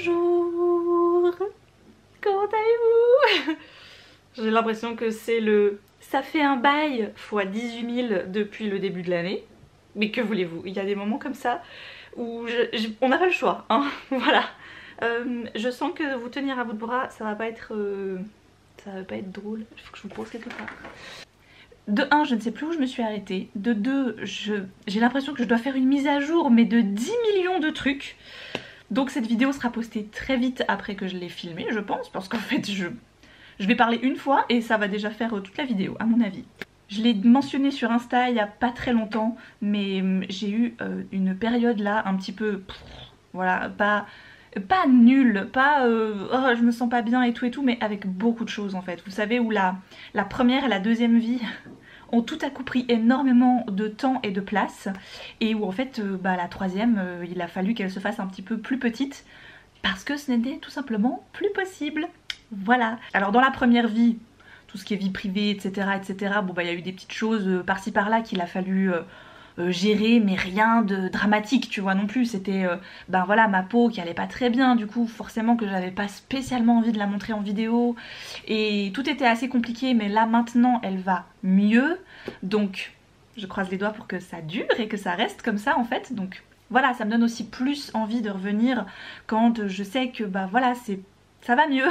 Bonjour. Comment allez-vous? J'ai l'impression que c'est le... Ça fait un bail fois 18 000 depuis le début de l'année. Mais que voulez-vous? Il y a des moments comme ça où on n'a pas le choix, hein. Voilà. Je sens que vous tenir à bout de bras, ça va pas être... Ça va pas être drôle. Il faut que je vous pose quelque part. De 1, je ne sais plus où je me suis arrêtée. De 2, j'ai l'impression que je dois faire une mise à jour, mais de 10 millions de trucs. Donc cette vidéo sera postée très vite après que je l'ai filmée, je pense, parce qu'en fait je vais parler une fois et ça va déjà faire toute la vidéo, à mon avis. Je l'ai mentionné sur Insta il y a pas très longtemps, mais j'ai eu une période là un petit peu... voilà, pas nulle, pas oh, je me sens pas bien et tout, mais avec beaucoup de choses en fait. Vous savez, où la première et la deuxième vie ont tout à coup pris énormément de temps et de place, et où en fait la troisième, il a fallu qu'elle se fasse un petit peu plus petite, parce que ce n'était tout simplement plus possible. Voilà. Alors dans la première vie, tout ce qui est vie privée, etc., bon il y a eu des petites choses par-ci par-là qu'il a fallu... gérer, mais rien de dramatique, tu vois, non plus. C'était voilà, ma peau qui allait pas très bien, du coup forcément que j'avais pas spécialement envie de la montrer en vidéo, et tout était assez compliqué, mais là maintenant elle va mieux, donc je croise les doigts pour que ça dure et que ça reste comme ça en fait. Donc voilà, ça me donne aussi plus envie de revenir quand je sais que voilà, ça va mieux.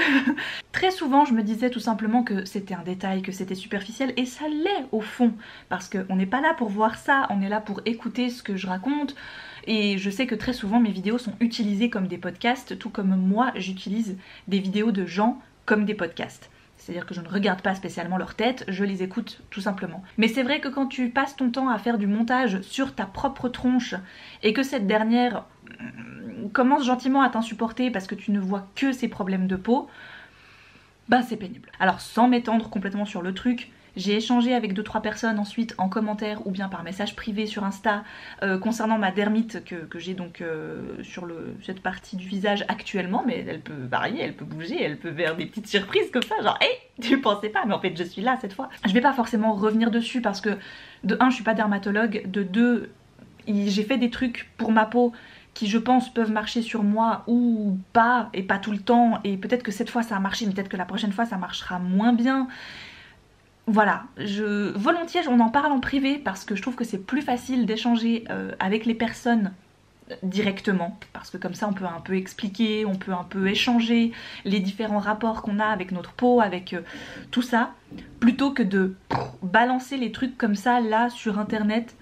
Très souvent je me disais tout simplement que c'était un détail, que c'était superficiel, et ça l'est au fond, parce qu'on n'est pas là pour voir ça, on est là pour écouter ce que je raconte, et je sais que très souvent mes vidéos sont utilisées comme des podcasts, tout comme moi j'utilise des vidéos de gens comme des podcasts. C'est-à-dire que je ne regarde pas spécialement leur tête, je les écoute tout simplement. Mais c'est vrai que quand tu passes ton temps à faire du montage sur ta propre tronche, et que cette dernière commence gentiment à t'insupporter parce que tu ne vois que ses problèmes de peau, c'est pénible. Alors sans m'étendre complètement sur le truc, j'ai échangé avec 2-3 personnes ensuite en commentaire ou bien par message privé sur Insta concernant ma dermite que j'ai donc sur cette partie du visage actuellement, mais elle peut varier, elle peut bouger, elle peut faire des petites surprises comme ça, genre hey, tu pensais pas, mais en fait je suis là cette fois. Je vais pas forcément revenir dessus parce que de 1 je suis pas dermatologue, de 2 j'ai fait des trucs pour ma peau qui je pense peuvent marcher sur moi ou pas, et pas tout le temps, et peut-être que cette fois ça a marché, mais peut-être que la prochaine fois ça marchera moins bien. Voilà, volontiers on en parle en privé parce que je trouve que c'est plus facile d'échanger avec les personnes directement, parce que comme ça on peut un peu expliquer, on peut un peu échanger les différents rapports qu'on a avec notre peau, avec tout ça, plutôt que de balancer les trucs comme ça là sur internet.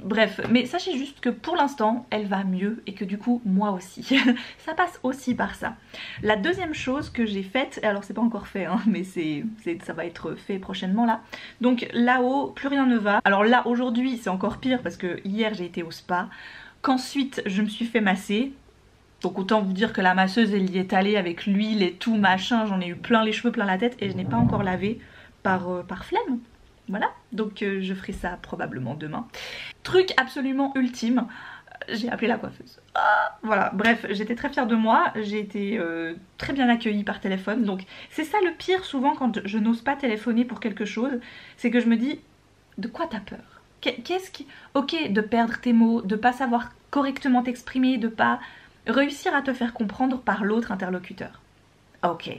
Bref, mais sachez juste que pour l'instant elle va mieux, et que du coup moi aussi ça passe aussi par ça. La deuxième chose que j'ai faite, alors c'est pas encore fait hein, mais ça va être fait prochainement là, donc là-haut plus rien ne va. Alors là aujourd'hui c'est encore pire parce que hier j'ai été au spa, qu'ensuite je me suis fait masser. Donc autant vous dire que la masseuse elle y est allée avec l'huile et tout machin, j'en ai eu plein les cheveux, plein la tête, et je n'ai pas encore lavé par flemme. Voilà, donc je ferai ça probablement demain. Truc absolument ultime, j'ai appelé la coiffeuse. Voilà, bref, j'étais très fière de moi, j'ai été très bien accueillie par téléphone. Donc c'est ça le pire souvent quand je n'ose pas téléphoner pour quelque chose, c'est que je me dis, de quoi t'as peur? Qu'est-ce qui... Ok, de perdre tes mots, de pas savoir correctement t'exprimer, de pas réussir à te faire comprendre par l'autre interlocuteur. Ok.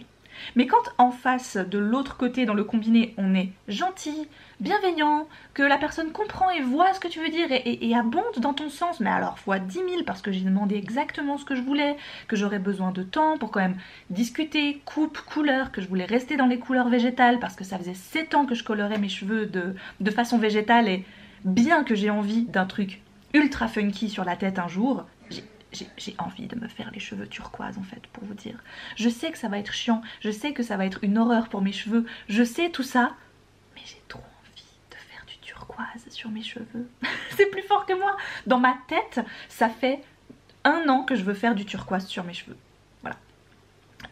Mais quand en face, de l'autre côté, dans le combiné, on est gentil, bienveillant, que la personne comprend et voit ce que tu veux dire et abonde dans ton sens, mais alors fois 10 000 parce que j'ai demandé exactement ce que je voulais, que j'aurais besoin de temps pour quand même discuter, coupe, couleur, que je voulais rester dans les couleurs végétales parce que ça faisait 7 ans que je colorais mes cheveux de façon végétale, et bien que j'ai envie d'un truc ultra funky sur la tête un jour, j'ai envie de me faire les cheveux turquoise en fait, pour vous dire. Je sais que ça va être chiant, je sais que ça va être une horreur pour mes cheveux, je sais tout ça, mais j'ai trop envie de faire du turquoise sur mes cheveux. C'est plus fort que moi. Dans ma tête, ça fait 1 an que je veux faire du turquoise sur mes cheveux. Voilà.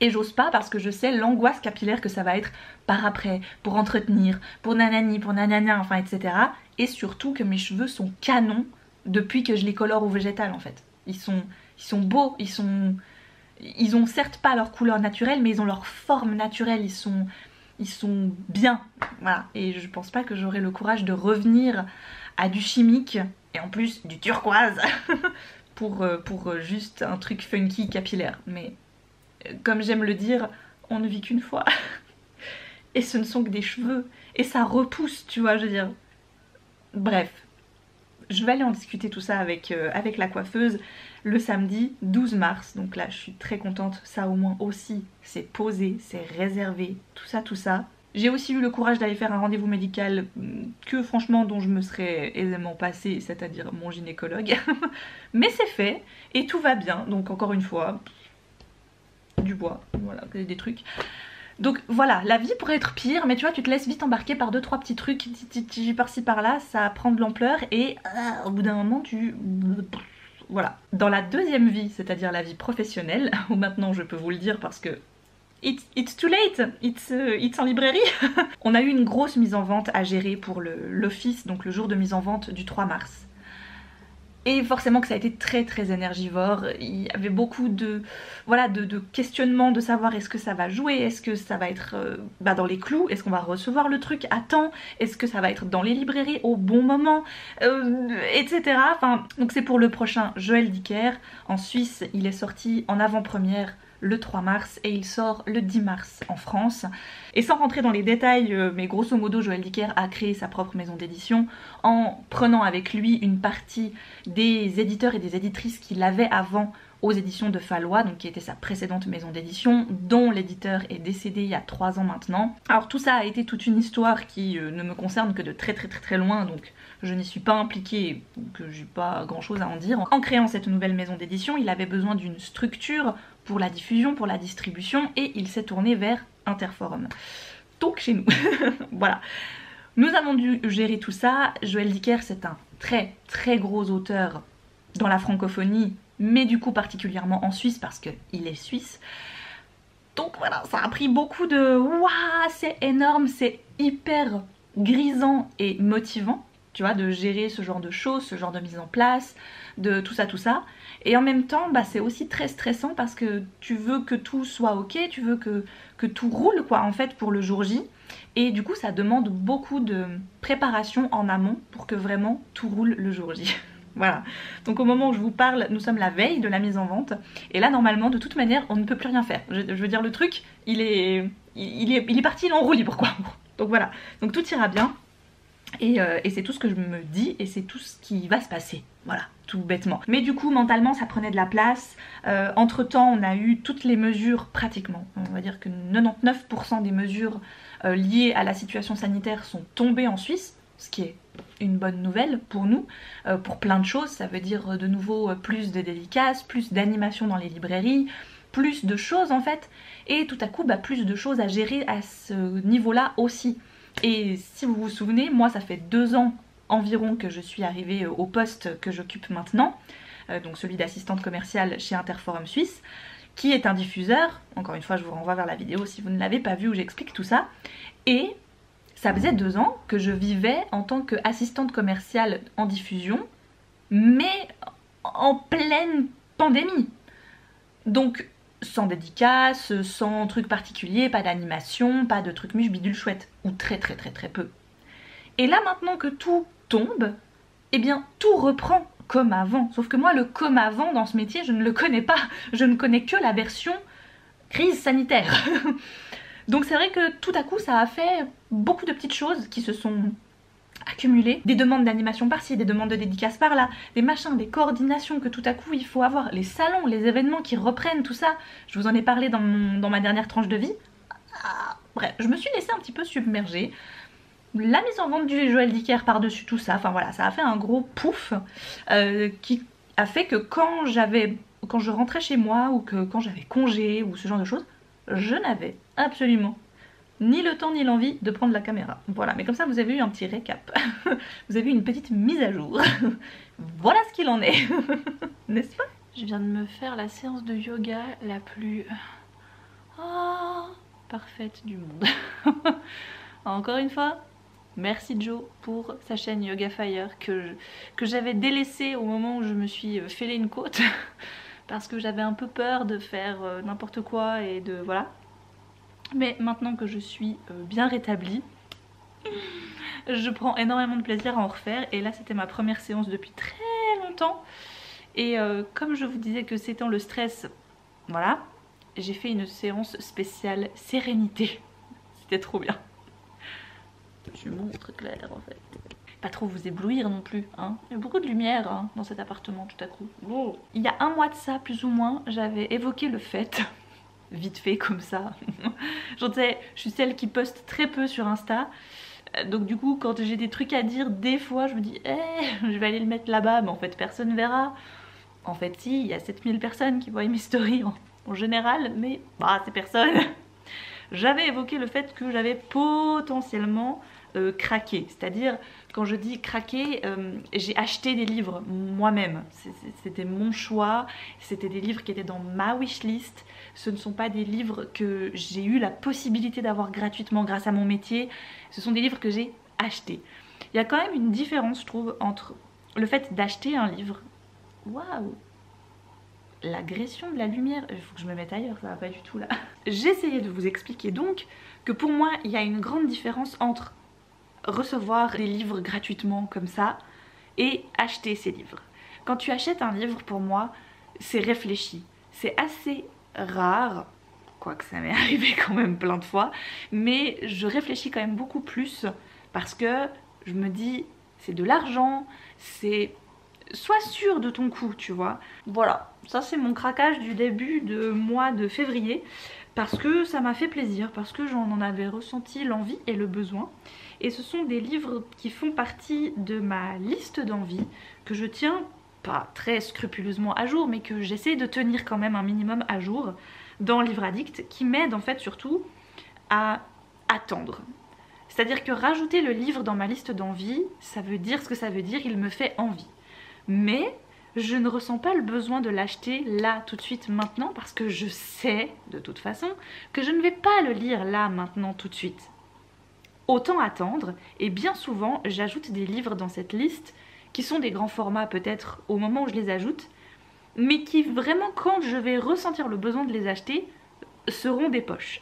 Et j'ose pas parce que je sais l'angoisse capillaire que ça va être par après, pour entretenir, pour nanani, pour nanana, enfin etc. Et surtout que mes cheveux sont canons depuis que je les colore au végétal en fait. Ils sont beaux, ils ont certes pas leur couleur naturelle, mais ils ont leur forme naturelle, ils sont bien, voilà. Et je pense pas que j'aurai le courage de revenir à du chimique, et en plus du turquoise, pour juste un truc funky capillaire. Mais comme j'aime le dire, on ne vit qu'une fois. Et ce ne sont que des cheveux. Et ça repousse, tu vois, je veux dire. Bref. Je vais aller en discuter tout ça avec la coiffeuse le samedi 12 mars. Donc là, je suis très contente. Ça au moins aussi, c'est posé, c'est réservé, tout ça, tout ça. J'ai aussi eu le courage d'aller faire un rendez-vous médical que franchement dont je me serais aisément passée, c'est-à-dire mon gynécologue. Mais c'est fait et tout va bien. Donc encore une fois, du bois, voilà, des trucs. Donc voilà, la vie pourrait être pire, mais tu vois, tu te laisses vite embarquer par 2-3 petits trucs par-ci par-là, ça prend de l'ampleur et au bout d'un moment, voilà. Dans la deuxième vie, c'est-à-dire la vie professionnelle, où maintenant je peux vous le dire parce que it's too late, it's en librairie. On a eu une grosse mise en vente à gérer pour l'office, donc le jour de mise en vente du 3 mars. Et forcément que ça a été très très énergivore, il y avait beaucoup de questionnements de savoir est-ce que ça va jouer, est-ce que ça va être dans les clous, est-ce qu'on va recevoir le truc à temps, est-ce que ça va être dans les librairies au bon moment, etc. Enfin, donc c'est pour le prochain Joël Dicker. En Suisse, il est sorti en avant-première le 3 mars et il sort le 10 mars en France. Et sans rentrer dans les détails, mais grosso modo Joël Dicker a créé sa propre maison d'édition en prenant avec lui une partie des éditeurs et des éditrices qu'il avait avant aux éditions de Fallois, donc qui était sa précédente maison d'édition, dont l'éditeur est décédé il y a 3 ans maintenant. Alors tout ça a été toute une histoire qui ne me concerne que de très loin, donc je n'y suis pas impliquée, donc j'ai pas grand chose à en dire. En créant cette nouvelle maison d'édition, il avait besoin d'une structure pour la diffusion, pour la distribution, et il s'est tourné vers Interforum. Donc chez nous. Voilà. Nous avons dû gérer tout ça. Joël Dicker, c'est un très gros auteur dans la francophonie, mais du coup particulièrement en Suisse parce qu'il est suisse. Donc voilà, ça a pris beaucoup de waouh, c'est énorme, c'est hyper grisant et motivant, tu vois, de gérer ce genre de choses, ce genre de mise en place, de tout ça. Et en même temps, c'est aussi très stressant parce que tu veux que tout soit ok, tu veux que tout roule quoi en fait pour le jour J. Et du coup ça demande beaucoup de préparation en amont pour que vraiment tout roule le jour J. Voilà, donc au moment où je vous parle, nous sommes la veille de la mise en vente. Et là normalement de toute manière on ne peut plus rien faire. Je veux dire le truc, il est parti, il est en roue libre quoi. Donc voilà, donc tout ira bien. Et c'est tout ce que je me dis et c'est tout ce qui va se passer. Voilà, tout bêtement. Mais du coup mentalement ça prenait de la place. Entre temps on a eu toutes les mesures pratiquement. On va dire que 99% des mesures liées à la situation sanitaire sont tombées en Suisse. Ce qui est une bonne nouvelle pour nous, pour plein de choses. Ça veut dire de nouveau plus de dédicaces, plus d'animation dans les librairies, plus de choses en fait. Et tout à coup plus de choses à gérer à ce niveau-là aussi. Et si vous vous souvenez, moi ça fait 2 ans environ que je suis arrivée au poste que j'occupe maintenant, donc celui d'assistante commerciale chez Interforum Suisse, qui est un diffuseur. Encore une fois je vous renvoie vers la vidéo si vous ne l'avez pas vue où j'explique tout ça. Et ça faisait 2 ans que je vivais en tant qu'assistante commerciale en diffusion, mais en pleine pandémie. Donc sans dédicace, sans truc particulier, pas d'animation, pas de truc miche bidule chouette, ou très peu. Et là maintenant que tout tombe, eh bien tout reprend comme avant. Sauf que moi le comme avant dans ce métier je ne le connais pas, je ne connais que la version crise sanitaire. Donc c'est vrai que tout à coup ça a fait beaucoup de petites choses qui se sont accumulées. Des demandes d'animation par-ci, des demandes de dédicaces par-là, des machins, des coordinations que tout à coup il faut avoir, les salons, les événements qui reprennent, tout ça. Je vous en ai parlé dans ma dernière tranche de vie. Bref, je me suis laissée un petit peu submerger. La mise en vente du Joël Dicker par-dessus tout ça, enfin voilà, ça a fait un gros pouf qui a fait que quand je rentrais chez moi ou que quand j'avais congé ou ce genre de choses, je n'avais absolument ni le temps ni l'envie de prendre la caméra. Voilà, mais comme ça vous avez eu un petit récap. Vous avez eu une petite mise à jour. Voilà ce qu'il en est. N'est-ce pas? Je viens de me faire la séance de yoga la plus parfaite du monde. Encore une fois, merci Joe pour sa chaîne Yoga Fire que j'avais délaissée au moment où je me suis fêlé une côte. Parce que j'avais un peu peur de faire n'importe quoi et de voilà. Mais maintenant que je suis bien rétablie, je prends énormément de plaisir à en refaire. Et là c'était ma première séance depuis très longtemps. Et comme je vous disais que c'est dans le stress, voilà, j'ai fait une séance spéciale sérénité. C'était trop bien. Je montre Claire en fait. Pas trop vous éblouir non plus, hein. Il y a beaucoup de lumière hein, dans cet appartement tout à coup. Oh. Il y a un mois de ça, plus ou moins, j'avais évoqué le fait, vite fait comme ça. Genre, tu sais, je suis celle qui poste très peu sur Insta. Donc du coup, quand j'ai des trucs à dire, des fois, je me dis, je vais aller le mettre là-bas, mais en fait, personne verra. En fait, si, il y a 7000 personnes qui voient mes stories en général, mais bah, c'est personne. J'avais évoqué le fait que j'avais potentiellement craqué. C'est-à-dire, quand je dis craquer, j'ai acheté des livres moi-même. C'était mon choix, c'était des livres qui étaient dans ma wishlist. Ce ne sont pas des livres que j'ai eu la possibilité d'avoir gratuitement grâce à mon métier. Ce sont des livres que j'ai achetés. Il y a quand même une différence, je trouve, entre le fait d'acheter un livre. Waouh! L'agression de la lumière, il faut que je me mette ailleurs, ça va pas du tout là. J'essayais de vous expliquer donc que pour moi il y a une grande différence entre recevoir des livres gratuitement comme ça et acheter ces livres. Quand tu achètes un livre, pour moi c'est réfléchi, c'est assez rare, quoique ça m'est arrivé quand même plein de fois, mais je réfléchis quand même beaucoup plus parce que je me dis c'est de l'argent, c'est... Sois sûr de ton coup, tu vois. Voilà, ça c'est mon craquage du début de mois de février parce que ça m'a fait plaisir, parce que j'en en avais ressenti l'envie et le besoin. Et ce sont des livres qui font partie de ma liste d'envie que je tiens pas très scrupuleusement à jour, mais que j'essaie de tenir quand même un minimum à jour dans Livre Addict, qui m'aide en fait surtout à attendre. C'est-à-dire que rajouter le livre dans ma liste d'envie, ça veut dire ce que ça veut dire, il me fait envie. Mais je ne ressens pas le besoin de l'acheter là tout de suite maintenant parce que je sais de toute façon que je ne vais pas le lire là maintenant tout de suite. Autant attendre, et bien souvent j'ajoute des livres dans cette liste qui sont des grands formats peut-être au moment où je les ajoute, mais qui vraiment quand je vais ressentir le besoin de les acheter seront des poches.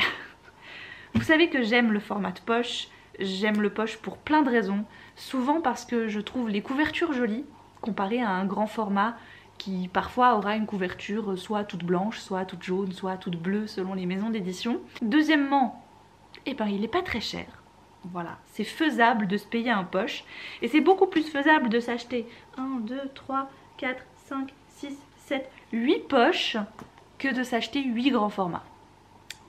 Vous savez que j'aime le format de poche, j'aime le poche pour plein de raisons, souvent parce que je trouve les couvertures jolies, comparé à un grand format qui parfois aura une couverture soit toute blanche, soit toute jaune, soit toute bleue selon les maisons d'édition. Deuxièmement, eh ben, il n'est pas très cher. Voilà, c'est faisable de se payer un poche et c'est beaucoup plus faisable de s'acheter 1, 2, 3, 4, 5, 6, 7, 8 poches que de s'acheter 8 grands formats.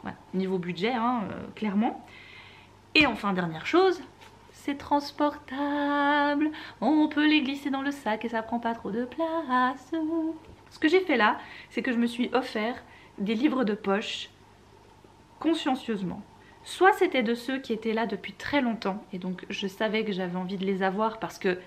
Voilà, niveau budget, hein, clairement. Et enfin, dernière chose, c'est transportable, on peut les glisser dans le sac et ça prend pas trop de place. Ce que j'ai fait là, c'est que je me suis offert des livres de poche consciencieusement. Soit c'était de ceux qui étaient là depuis très longtemps et donc je savais que j'avais envie de les avoir parce que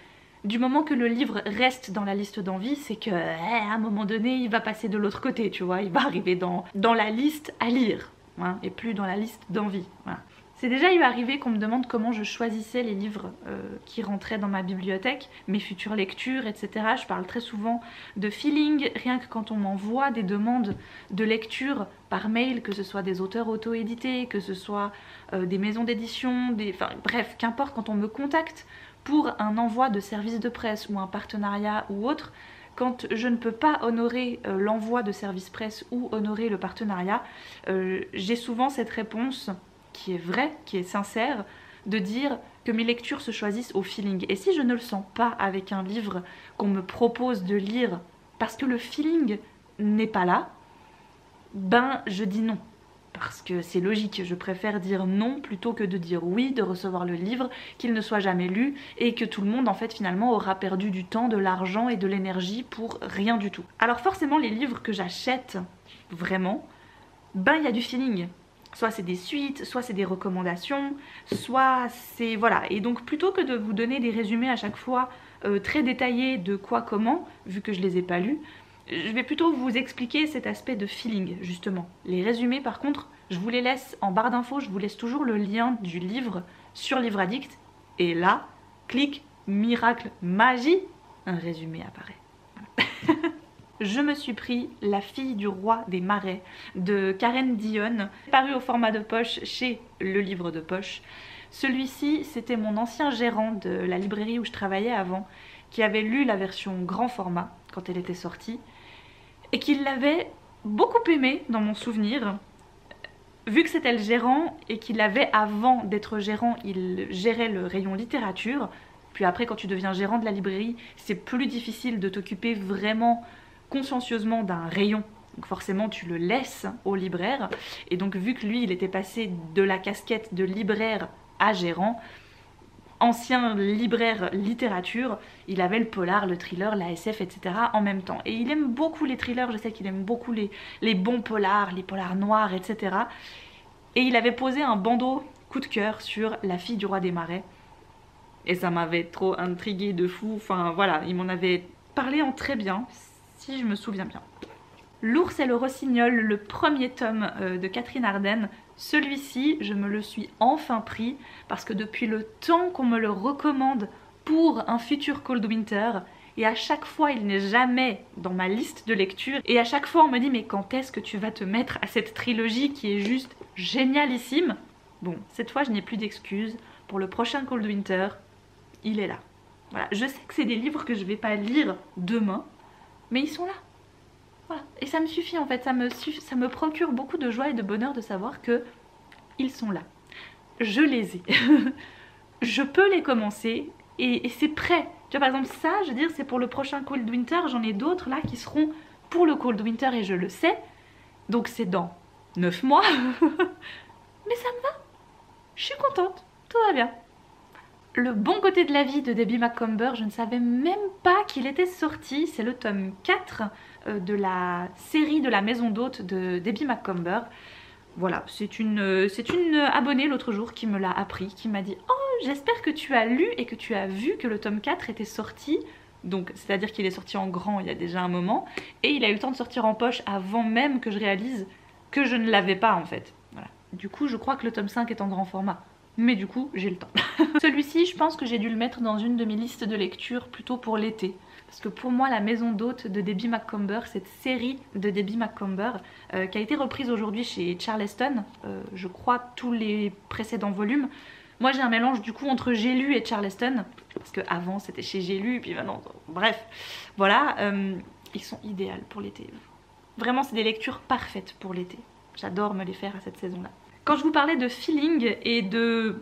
du moment que le livre reste dans la liste d'envie, c'est que à un moment donné il va passer de l'autre côté, tu vois, il va arriver dans la liste à lire, hein, et plus dans la liste d'envie. Voilà. C'est déjà eu arrivé qu'on me demande comment je choisissais les livres qui rentraient dans ma bibliothèque, mes futures lectures, etc. Je parle très souvent de feeling, rien que quand on m'envoie des demandes de lecture par mail, que ce soit des auteurs auto-édités, que ce soit des maisons d'édition, enfin bref, qu'importe, quand on me contacte pour un envoi de service de presse ou un partenariat ou autre, quand je ne peux pas honorer l'envoi de service presse ou honorer le partenariat, j'ai souvent cette réponse qui est vraie, qui est sincère, de dire que mes lectures se choisissent au feeling. Et si je ne le sens pas avec un livre qu'on me propose de lire parce que le feeling n'est pas là, ben je dis non. Parce que c'est logique, je préfère dire non plutôt que de dire oui, de recevoir le livre, qu'il ne soit jamais lu et que tout le monde en fait finalement aura perdu du temps, de l'argent et de l'énergie pour rien du tout. Alors forcément les livres que j'achète vraiment, ben il y a du feeling. Soit c'est des suites, soit c'est des recommandations, soit c'est... Voilà. Et donc plutôt que de vous donner des résumés à chaque fois très détaillés de quoi, comment, vu que je les ai pas lus, je vais plutôt vous expliquer cet aspect de feeling, justement. Les résumés, par contre, je vous les laisse en barre d'infos, je vous laisse toujours le lien du livre sur Livre Addict. Et là, clic, miracle, magie, un résumé apparaît. Je me suis pris La fille du roi des marais de Karen Dionne, paru au format de poche chez Le Livre de Poche. Celui-ci, c'était mon ancien gérant de la librairie où je travaillais avant, qui avait lu la version grand format quand elle était sortie, et qu'il l'avait beaucoup aimée dans mon souvenir. Vu que c'était le gérant et qu'il avait, avant d'être gérant, il gérait le rayon littérature, puis après quand tu deviens gérant de la librairie, c'est plus difficile de t'occuper vraiment consciencieusement d'un rayon. Donc forcément tu le laisses au libraire, et donc vu que lui il était passé de la casquette de libraire à gérant, ancien libraire littérature, il avait le polar, le thriller, la SF, etc. en même temps. Et il aime beaucoup les thrillers, je sais qu'il aime beaucoup les bons polars, les polars noirs, etc. Et il avait posé un bandeau coup de cœur sur La fille du roi des marais. Et ça m'avait trop intriguée de fou. Enfin voilà, il m'en avait parlé en très bien, si je me souviens bien. L'ours et le rossignol, le premier tome de Catherine Arden. Celui-ci, je me le suis enfin pris parce que depuis le temps qu'on me le recommande pour un futur Cold Winter, et à chaque fois il n'est jamais dans ma liste de lecture, et à chaque fois on me dit mais quand est-ce que tu vas te mettre à cette trilogie qui est juste génialissime. Bon, cette fois je n'ai plus d'excuses, pour le prochain Cold Winter, il est là. Voilà, je sais que c'est des livres que je vais pas lire demain, mais ils sont là. Voilà. Et ça me suffit en fait, ça me procure beaucoup de joie et de bonheur de savoir que ils sont là. Je les ai. Je peux les commencer et c'est prêt. Tu vois par exemple ça, je veux dire c'est pour le prochain Cold Winter, j'en ai d'autres là qui seront pour le Cold Winter et je le sais. Donc c'est dans 9 mois. Mais ça me va. Je suis contente, tout va bien. Le bon côté de la vie de Debbie Macomber, je ne savais même pas qu'il était sorti. C'est le tome 4 de la série de la maison d'hôte de Debbie Macomber. Voilà, c'est une abonnée l'autre jour qui me l'a appris, qui m'a dit « Oh, j'espère que tu as lu et que tu as vu que le tome 4 était sorti. » Donc, c'est-à-dire qu'il est sorti en grand il y a déjà un moment. Et il a eu le temps de sortir en poche avant même que je réalise que je ne l'avais pas en fait. Voilà. Du coup, je crois que le tome 5 est en grand format. Mais du coup, j'ai le temps. Celui-ci, je pense que j'ai dû le mettre dans une de mes listes de lecture plutôt pour l'été. Parce que pour moi, la maison d'hôte de Debbie Macomber, cette série de Debbie Macomber, qui a été reprise aujourd'hui chez Charleston, je crois tous les précédents volumes. Moi, j'ai un mélange du coup entre J'ai lu et Charleston. Parce qu'avant, c'était chez J'ai lu, et puis maintenant, bref. Voilà, ils sont idéaux pour l'été. Vraiment, c'est des lectures parfaites pour l'été. J'adore me les faire à cette saison-là. Quand je vous parlais de feeling et de...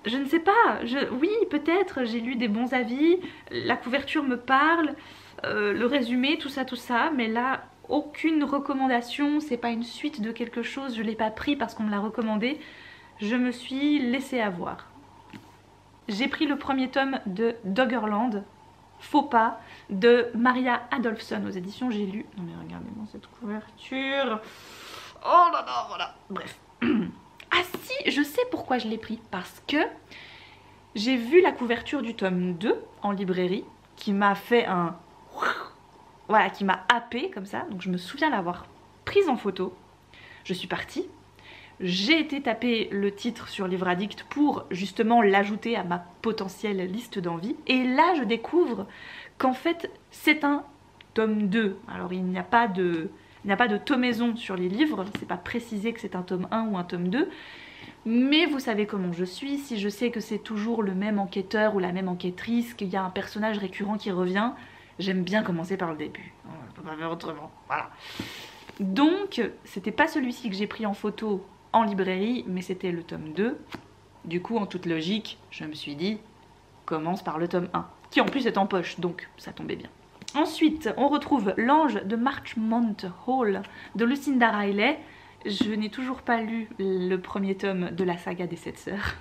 Je ne sais pas, oui peut-être j'ai lu des bons avis, la couverture me parle, le résumé, tout ça, mais là aucune recommandation, c'est pas une suite de quelque chose, je l'ai pas pris parce qu'on me l'a recommandé, je me suis laissée avoir. J'ai pris le premier tome de Doggerland, Faux pas, de Maria Adolphson aux éditions J'ai lu. Non mais regardez-moi cette couverture. Oh là là, voilà. Bref. Ah si, je sais pourquoi je l'ai pris. Parce que j'ai vu la couverture du tome 2 en librairie qui m'a fait un... Voilà, qui m'a happé comme ça. Donc je me souviens l'avoir prise en photo. Je suis partie. J'ai été taper le titre sur Livre Addict pour justement l'ajouter à ma potentielle liste d'envie. Et là, je découvre qu'en fait, c'est un tome 2. Alors il n'y a pas de tomaison sur les livres, c'est pas précisé que c'est un tome 1 ou un tome 2, mais vous savez comment je suis, si je sais que c'est toujours le même enquêteur ou la même enquêtrice, qu'il y a un personnage récurrent qui revient, j'aime bien commencer par le début. On peut pas faire autrement, voilà. Donc, c'était pas celui-ci que j'ai pris en photo en librairie, mais c'était le tome 2. Du coup, en toute logique, je me suis dit, commence par le tome 1, qui en plus est en poche, donc ça tombait bien. Ensuite, on retrouve L'Ange de Marchmont Hall de Lucinda Riley. Je n'ai toujours pas lu le premier tome de la saga des 7 sœurs.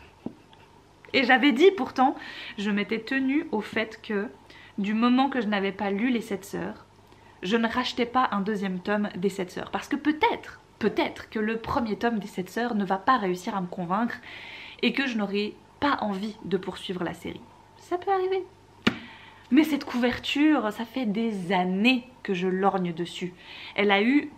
Et j'avais dit pourtant, je m'étais tenue au fait que du moment que je n'avais pas lu les 7 sœurs, je ne rachetais pas un deuxième tome des 7 sœurs. Parce que peut-être que le premier tome des 7 sœurs ne va pas réussir à me convaincre et que je n'aurai pas envie de poursuivre la série. Ça peut arriver. Mais cette couverture, ça fait des années que je lorgne dessus. Elle a eu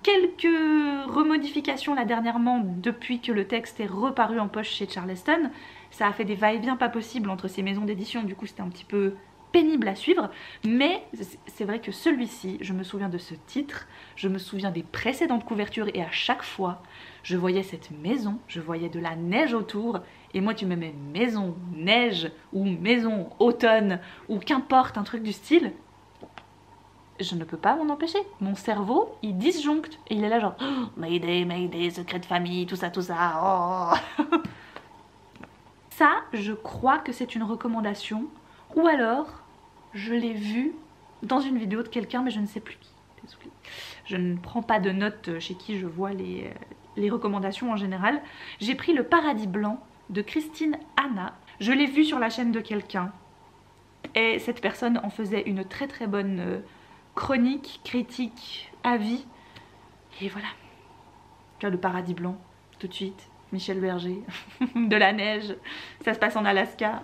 quelques remodifications là dernièrement depuis que le texte est reparu en poche chez Charleston. Ça a fait des va-et-vient pas possibles entre ces maisons d'édition, du coup c'était un petit peu pénible à suivre. Mais c'est vrai que celui-ci, je me souviens de ce titre, je me souviens des précédentes couvertures et à chaque fois, je voyais cette maison, je voyais de la neige autour. Et moi tu me mets maison neige ou maison automne ou qu'importe un truc du style, je ne peux pas m'en empêcher. Mon cerveau, il disjoncte. Et il est là genre, oh, Mayday, Mayday, secret de famille, tout ça, oh. Ça, je crois que c'est une recommandation. Ou alors, je l'ai vu dans une vidéo de quelqu'un, mais je ne sais plus qui. Désolée. Je ne prends pas de notes chez qui je vois les recommandations en général. J'ai pris Le Paradis Blanc de Christine Hanna. Je l'ai vu sur la chaîne de quelqu'un. Et cette personne en faisait une très très bonne chronique, critique, avis. Et voilà. Tu vois, Le Paradis Blanc, tout de suite. Michel Berger. De la neige. Ça se passe en Alaska.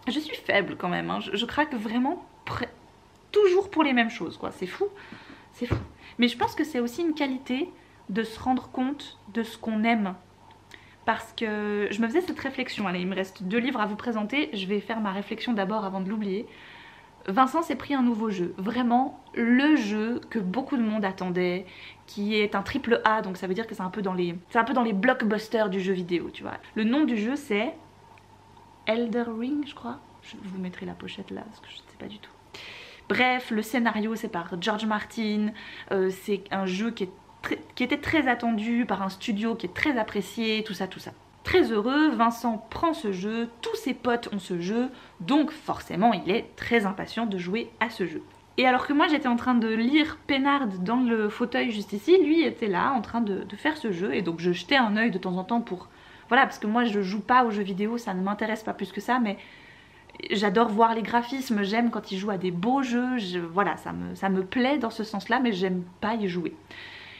Je suis faible quand même. Hein. Je craque vraiment toujours pour les mêmes choses, quoi. C'est fou. C'est fou. Mais je pense que c'est aussi une qualité de se rendre compte de ce qu'on aime. Parce que je me faisais cette réflexion. Allez, il me reste 2 livres à vous présenter. Je vais faire ma réflexion d'abord avant de l'oublier. Vincent s'est pris un nouveau jeu. Vraiment le jeu que beaucoup de monde attendait, qui est un triple A, donc ça veut dire que c'est un peu dans les blockbusters du jeu vidéo, tu vois. Le nom du jeu c'est Elder Ring, je crois. Je vous mettrai la pochette là, parce que je ne sais pas du tout. Bref, le scénario c'est par George Martin. C'est un jeu qui était très attendu par un studio qui est très apprécié, tout ça, tout ça. Très heureux, Vincent prend ce jeu, tous ses potes ont ce jeu, donc forcément il est très impatient de jouer à ce jeu. Et alors que moi j'étais en train de lire Pénard dans le fauteuil juste ici, lui était là en train de faire ce jeu, et donc je jetais un œil de temps en temps pour... Voilà, parce que moi je joue pas aux jeux vidéo, ça ne m'intéresse pas plus que ça, mais j'adore voir les graphismes, j'aime quand il joue à des beaux jeux, voilà, ça me plaît dans ce sens-là, mais j'aime pas y jouer.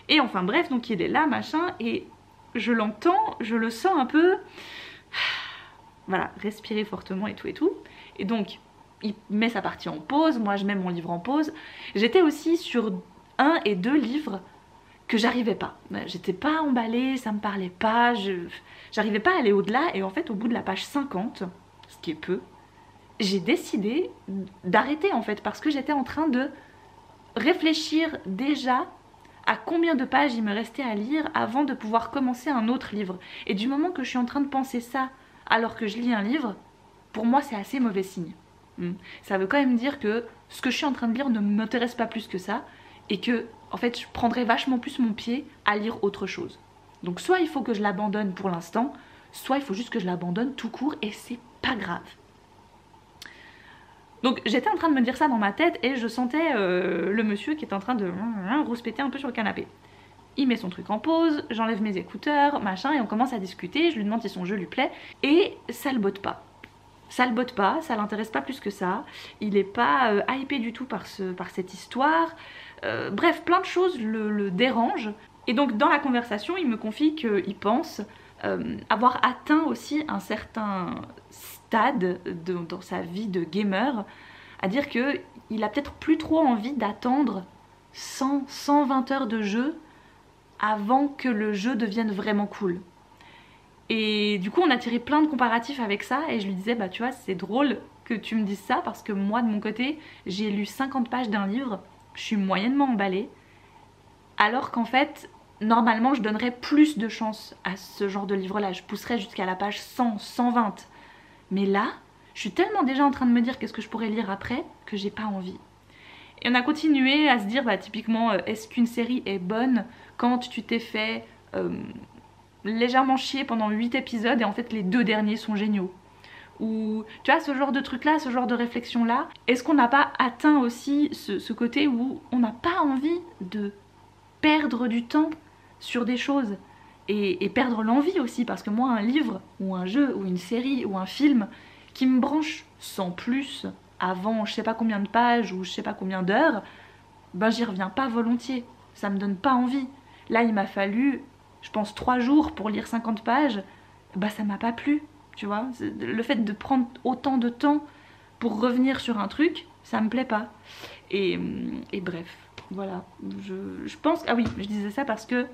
Et enfin bref, donc il est là, machin, et je l'entends, je le sens un peu, voilà, respirer fortement et tout et tout. Et donc, il met sa partie en pause, moi je mets mon livre en pause. J'étais aussi sur 1 et 2 livres que j'arrivais pas. J'étais pas emballée, ça me parlait pas, j'arrivais pas à aller au-delà. Et en fait, au bout de la page 50, ce qui est peu, j'ai décidé d'arrêter en fait, parce que j'étais en train de réfléchir déjà à combien de pages il me restait à lire avant de pouvoir commencer un autre livre. Et du moment que je suis en train de penser ça alors que je lis un livre, pour moi c'est assez mauvais signe. Ça veut quand même dire que ce que je suis en train de lire ne m'intéresse pas plus que ça, et que en fait je prendrais vachement plus mon pied à lire autre chose. Donc soit il faut que je l'abandonne pour l'instant, soit il faut juste que je l'abandonne tout court, et c'est pas grave. Donc j'étais en train de me dire ça dans ma tête, et je sentais le monsieur qui est en train de rouspéter un peu sur le canapé. Il met son truc en pause, j'enlève mes écouteurs, machin, et on commence à discuter, je lui demande si son jeu lui plaît, et ça le botte pas. Ça le botte pas, ça l'intéresse pas plus que ça, il est pas hypé du tout par cette histoire, bref, plein de choses le dérangent. Et donc dans la conversation, il me confie qu'il pense avoir atteint aussi un certain stade dans sa vie de gamer, à dire qu'il a peut-être plus trop envie d'attendre 100-120 heures de jeu avant que le jeu devienne vraiment cool. Et du coup on a tiré plein de comparatifs avec ça, et je lui disais bah tu vois c'est drôle que tu me dises ça, parce que moi de mon côté j'ai lu 50 pages d'un livre, je suis moyennement emballée, alors qu'en fait normalement je donnerais plus de chance à ce genre de livre là, je pousserais jusqu'à la page 100, 120. Mais là, je suis tellement déjà en train de me dire qu'est-ce que je pourrais lire après que j'ai pas envie. Et on a continué à se dire, bah typiquement, est-ce qu'une série est bonne quand tu t'es fait légèrement chier pendant 8 épisodes et en fait les 2 derniers sont géniaux. Ou tu vois, ce genre de truc là, ce genre de réflexion là, est-ce qu'on n'a pas atteint aussi ce côté où on n'a pas envie de perdre du temps sur des choses et perdre l'envie aussi, parce que moi un livre ou un jeu ou une série ou un film qui me branche sans plus avant je sais pas combien de pages ou je sais pas combien d'heures, ben j'y reviens pas volontiers, ça me donne pas envie. Là il m'a fallu je pense 3 jours pour lire 50 pages, bah ça m'a pas plu, tu vois. Le fait de prendre autant de temps pour revenir sur un truc, ça me plaît pas. Et bref, voilà, je pense... Ah oui, je disais ça parce que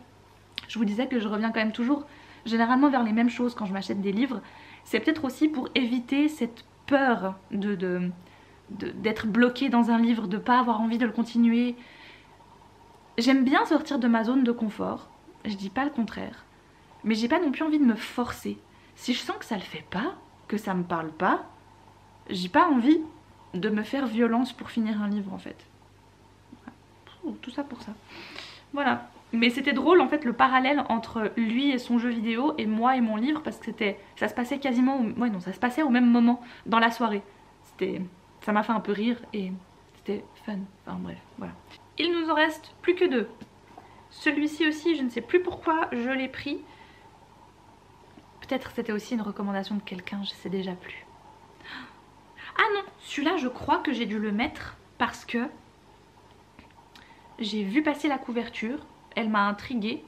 je vous disais que je reviens quand même toujours généralement vers les mêmes choses quand je m'achète des livres. C'est peut-être aussi pour éviter cette peur d'être bloquée dans un livre, de pas avoir envie de le continuer. J'aime bien sortir de ma zone de confort, je dis pas le contraire, mais j'ai pas non plus envie de me forcer. Si je sens que ça le fait pas, que ça me parle pas, j'ai pas envie de me faire violence pour finir un livre en fait. tout ça pour ça. Voilà. Mais c'était drôle en fait le parallèle entre lui et son jeu vidéo et moi et mon livre parce que ça se passait quasiment, ouais non, ça se passait au même moment dans la soirée. Ça m'a fait un peu rire et c'était fun. Enfin bref, voilà. Il nous en reste plus que 2. Celui-ci aussi, je ne sais plus pourquoi je l'ai pris. Peut-être c'était aussi une recommandation de quelqu'un, je sais déjà plus. Ah non, celui-là je crois que j'ai dû le mettre parce que j'ai vu passer la couverture, elle m'a intriguée.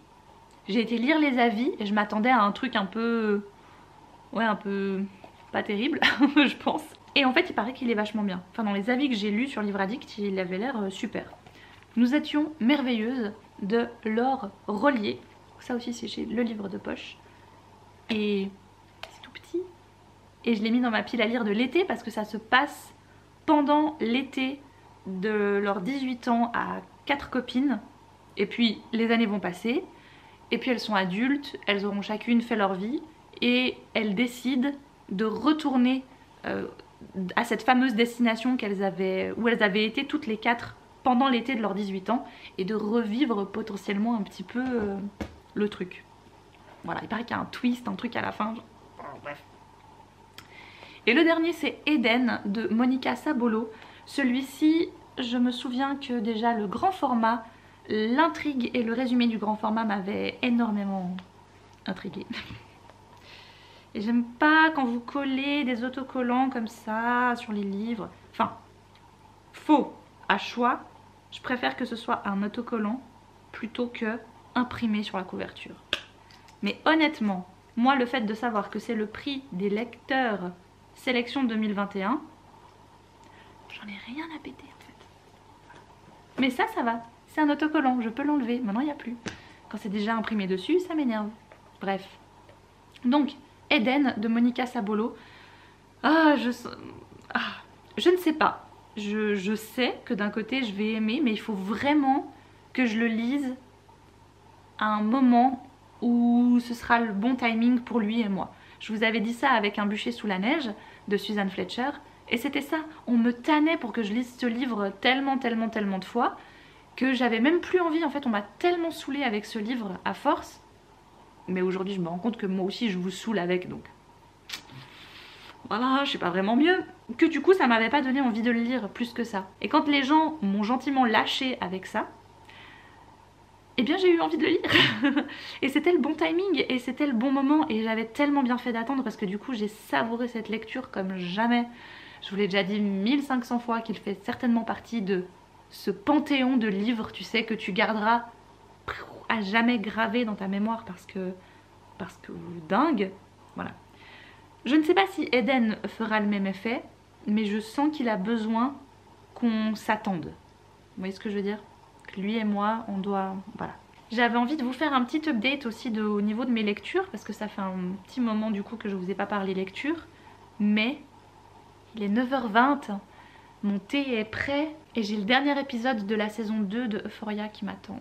J'ai été lire les avis et je m'attendais à un truc un peu... ouais, un peu... pas terrible, je pense. Et en fait il paraît qu'il est vachement bien. Enfin dans les avis que j'ai lus sur Livre Addict, il avait l'air super. Nous étions merveilleuses de Laure Rollier. Ça aussi c'est chez Le Livre de Poche. Et c'est tout petit. Et je l'ai mis dans ma pile à lire de l'été parce que ça se passe pendant l'été de leurs 18 ans à 4 copines. Et puis les années vont passer. Et puis elles sont adultes, elles auront chacune fait leur vie. Et elles décident de retourner à cette fameuse destination où elles avaient été toutes les 4 pendant l'été de leurs 18 ans. Et de revivre potentiellement un petit peu le truc. Voilà, il paraît qu'il y a un twist, un truc à la fin. Bref. Et le dernier c'est Eden de Monica Sabolo. Celui-ci, je me souviens que déjà le grand format, l'intrigue et le résumé du grand format m'avaient énormément intriguée. Et j'aime pas quand vous collez des autocollants comme ça sur les livres. Enfin, faux, à choix. Je préfère que ce soit un autocollant plutôt que imprimé sur la couverture. Mais honnêtement, moi le fait de savoir que c'est le prix des lecteurs sélection 2021, j'en ai rien à péter en fait. Mais ça va, c'est un autocollant, je peux l'enlever, maintenant il n'y a plus. Quand c'est déjà imprimé dessus, ça m'énerve. Bref. Donc, Eden de Monica Sabolo. Je ne sais pas. Je sais que d'un côté je vais aimer, mais il faut vraiment que je le lise à un moment où ce sera le bon timing pour lui et moi. Je vous avais dit ça avec Un bûcher sous la neige de Suzanne Fletcher et c'était ça, on me tannait pour que je lise ce livre tellement de fois que j'avais même plus envie, en fait on m'a tellement saoulée avec ce livre à force, mais aujourd'hui je me rends compte que moi aussi je vous saoule avec, donc voilà, je sais pas vraiment mieux, que du coup ça m'avait pas donné envie de le lire plus que ça. Et quand les gens m'ont gentiment lâché avec ça, eh bien j'ai eu envie de le lire. Et c'était le bon timing et c'était le bon moment et j'avais tellement bien fait d'attendre parce que du coup j'ai savouré cette lecture comme jamais. Je vous l'ai déjà dit 1500 fois qu'il fait certainement partie de ce panthéon de livres, tu sais, que tu garderas à jamais gravé dans ta mémoire parce que dingue. Voilà. Je ne sais pas si Eden fera le même effet, mais je sens qu'il a besoin qu'on s'attende. Vous voyez ce que je veux dire ? Que lui et moi, on doit... Voilà. J'avais envie de vous faire un petit update aussi au niveau de mes lectures, parce que ça fait un petit moment du coup que je vous ai pas parlé lecture, mais il est 9h20, mon thé est prêt, et j'ai le dernier épisode de la saison 2 de Euphoria qui m'attend.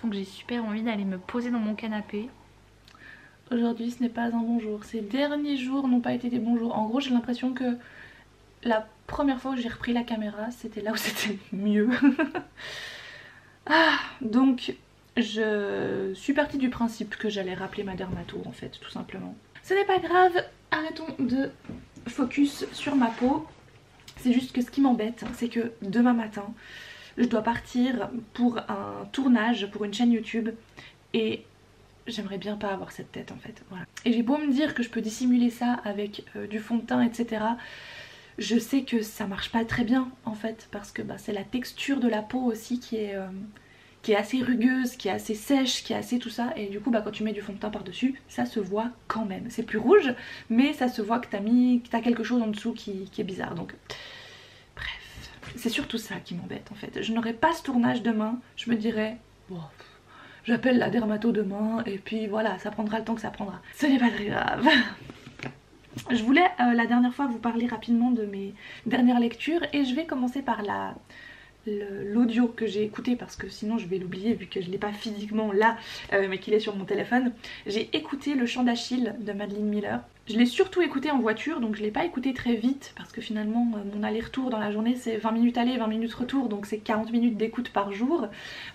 Donc j'ai super envie d'aller me poser dans mon canapé. Aujourd'hui ce n'est pas un bon jour, ces derniers jours n'ont pas été des bons jours. En gros j'ai l'impression que la première fois où j'ai repris la caméra, c'était là où c'était mieux. Donc je suis partie du principe que j'allais rappeler ma dermato en fait, tout simplement. Ce n'est pas grave, arrêtons de focus sur ma peau. C'est juste que ce qui m'embête, c'est que demain matin, je dois partir pour un tournage pour une chaîne YouTube et j'aimerais bien pas avoir cette tête en fait. Voilà. Et j'ai beau me dire que je peux dissimuler ça avec du fond de teint, etc. Je sais que ça marche pas très bien en fait parce que c'est la texture de la peau aussi qui est assez rugueuse, qui est assez sèche, qui est assez tout ça, et du coup quand tu mets du fond de teint par dessus, ça se voit quand même. C'est plus rouge, mais ça se voit que t'as quelque chose en dessous qui est bizarre, donc bref. C'est surtout ça qui m'embête en fait. Je n'aurais pas ce tournage demain, je me dirais, bon, j'appelle la dermato demain, et puis voilà, ça prendra le temps que ça prendra. Ce n'est pas très grave. Je voulais la dernière fois vous parler rapidement de mes dernières lectures, et je vais commencer par l'audio que j'ai écouté parce que sinon je vais l'oublier vu que je l'ai pas physiquement là mais qu'il est sur mon téléphone. J'ai écouté Le Chant d'Achille de Madeline Miller Je l'ai surtout écouté en voiture, donc je l'ai pas écouté très vite parce que finalement mon aller-retour dans la journée c'est 20 minutes aller, 20 minutes retour, donc c'est 40 minutes d'écoute par jour.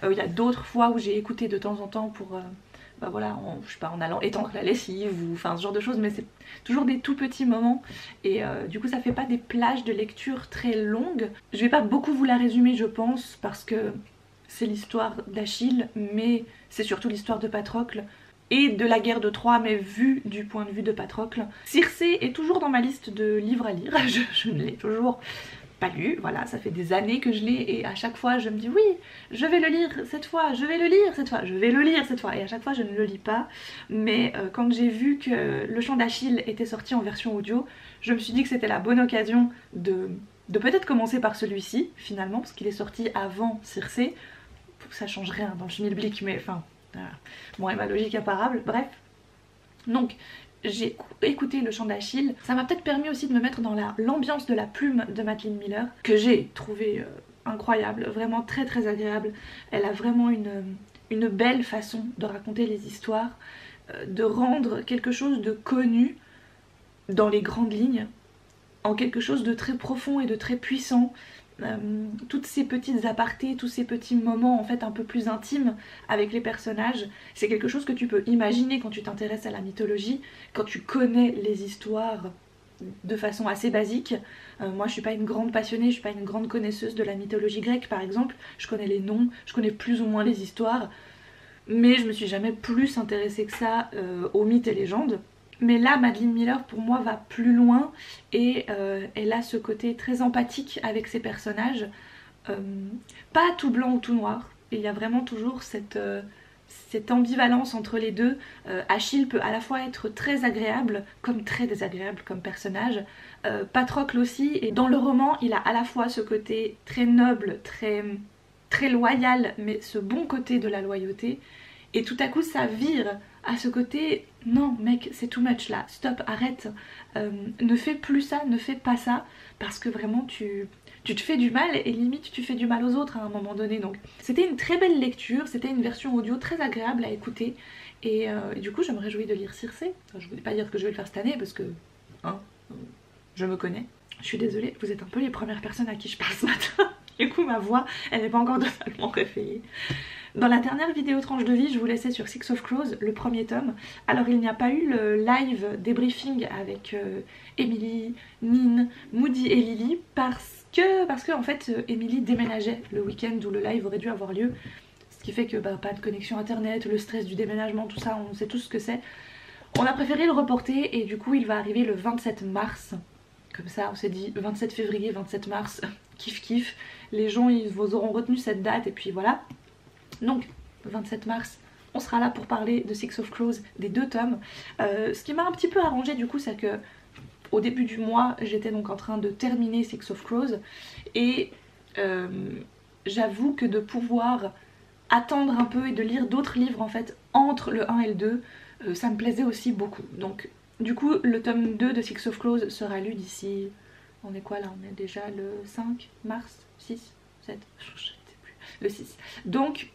Il y a d'autres fois où j'ai écouté de temps en temps pour bah voilà, je sais pas, en allant étendre la lessive ou enfin ce genre de choses, mais c'est toujours des tout petits moments et du coup ça fait pas des plages de lecture très longues. Je vais pas beaucoup vous la résumer je pense parce que c'est l'histoire d'Achille, mais c'est surtout l'histoire de Patrocle et de la guerre de Troie, mais vue du point de vue de Patrocle. Circé est toujours dans ma liste de livres à lire, je ne l'ai toujours pas lu, voilà, ça fait des années que je l'ai et à chaque fois je me dis oui, je vais le lire cette fois, je vais le lire cette fois, je vais le lire cette fois et à chaque fois je ne le lis pas. Mais quand j'ai vu que Le Chant d'Achille était sorti en version audio, je me suis dit que c'était la bonne occasion de peut-être commencer par celui-ci finalement, parce qu'il est sorti avant Circé. Ça change rien dans le schmilblick, mais enfin, bon, et ma logique imparable, bref. Donc, j'ai écouté Le Chant d'Achille. Ça m'a peut-être permis aussi de me mettre dans l'ambiance de la plume de Madeline Miller, que j'ai trouvé incroyable, vraiment très très agréable. Elle a vraiment une belle façon de raconter les histoires, de rendre quelque chose de connu dans les grandes lignes, en quelque chose de très profond et de très puissant. Toutes ces petites apartés, tous ces petits moments en fait un peu plus intimes avec les personnages, c'est quelque chose que tu peux imaginer quand tu t'intéresses à la mythologie, quand tu connais les histoires de façon assez basique. Moi je suis pas une grande passionnée, je suis pas une grande connaisseuse de la mythologie grecque par exemple, je connais les noms, je connais plus ou moins les histoires, mais je me suis jamais plus intéressée que ça aux mythes et légendes. Mais là, Madeline Miller, pour moi, va plus loin et elle a ce côté très empathique avec ses personnages. Pas tout blanc ou tout noir. Il y a vraiment toujours cette ambivalence entre les deux. Achille peut à la fois être très agréable, comme très désagréable comme personnage. Patrocle aussi. Et dans le roman, il a à la fois ce côté très noble, très loyal, mais ce bon côté de la loyauté. Et tout à coup, ça vire à ce côté, non mec, c'est too much là, stop, arrête, ne fais plus ça, ne fais pas ça, parce que vraiment tu te fais du mal et limite tu fais du mal aux autres à un moment donné. Donc c'était une très belle lecture, c'était une version audio très agréable à écouter et du coup je me réjouis de lire Circé. Enfin, je voulais pas dire que je vais le faire cette année parce que hein, je me connais. Je suis désolée, vous êtes un peu les premières personnes à qui je parle ce matin. Du coup ma voix elle n'est pas encore totalement réveillée. Dans la dernière vidéo tranche de vie, je vous laissais sur Six of Crows, le premier tome. Alors il n'y a pas eu le live débriefing avec Emily, Nin, Moody et Lily parce que en fait Emily déménageait le week-end où le live aurait dû avoir lieu. Ce qui fait que bah, pas de connexion internet, le stress du déménagement, tout ça, on sait tous ce que c'est. On a préféré le reporter et du coup il va arriver le 27 mars. Comme ça on s'est dit 27 février, 27 mars, kiff kiff. Les gens ils vous auront retenu cette date et puis voilà. Donc, 27 mars, on sera là pour parler de Six of Crows, des 2 tomes. Ce qui m'a un petit peu arrangé du coup, c'est que au début du mois, j'étais donc en train de terminer Six of Crows et j'avoue que de pouvoir attendre un peu et de lire d'autres livres en fait entre le 1 et le 2, ça me plaisait aussi beaucoup. Donc, du coup, le tome 2 de Six of Crows sera lu d'ici... On est quoi là? On est déjà le 5 mars 6 7 je sais plus. Le 6. Donc...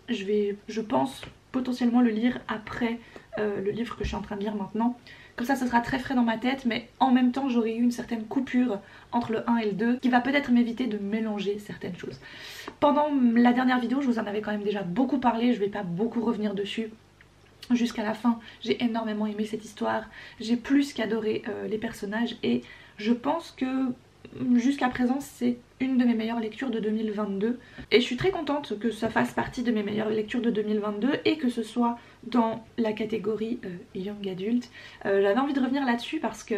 je pense potentiellement le lire après le livre que je suis en train de lire maintenant. Comme ça sera très frais dans ma tête, mais en même temps j'aurai eu une certaine coupure entre le 1 et le 2 qui va peut-être m'éviter de mélanger certaines choses. Pendant la dernière vidéo, je vous en avais quand même déjà beaucoup parlé, je vais pas beaucoup revenir dessus. Jusqu'à la fin, j'ai énormément aimé cette histoire, j'ai plus qu'adoré les personnages et je pense que jusqu'à présent c'est une de mes meilleures lectures de 2022 et je suis très contente que ça fasse partie de mes meilleures lectures de 2022 et que ce soit dans la catégorie Young Adult. J'avais envie de revenir là-dessus parce que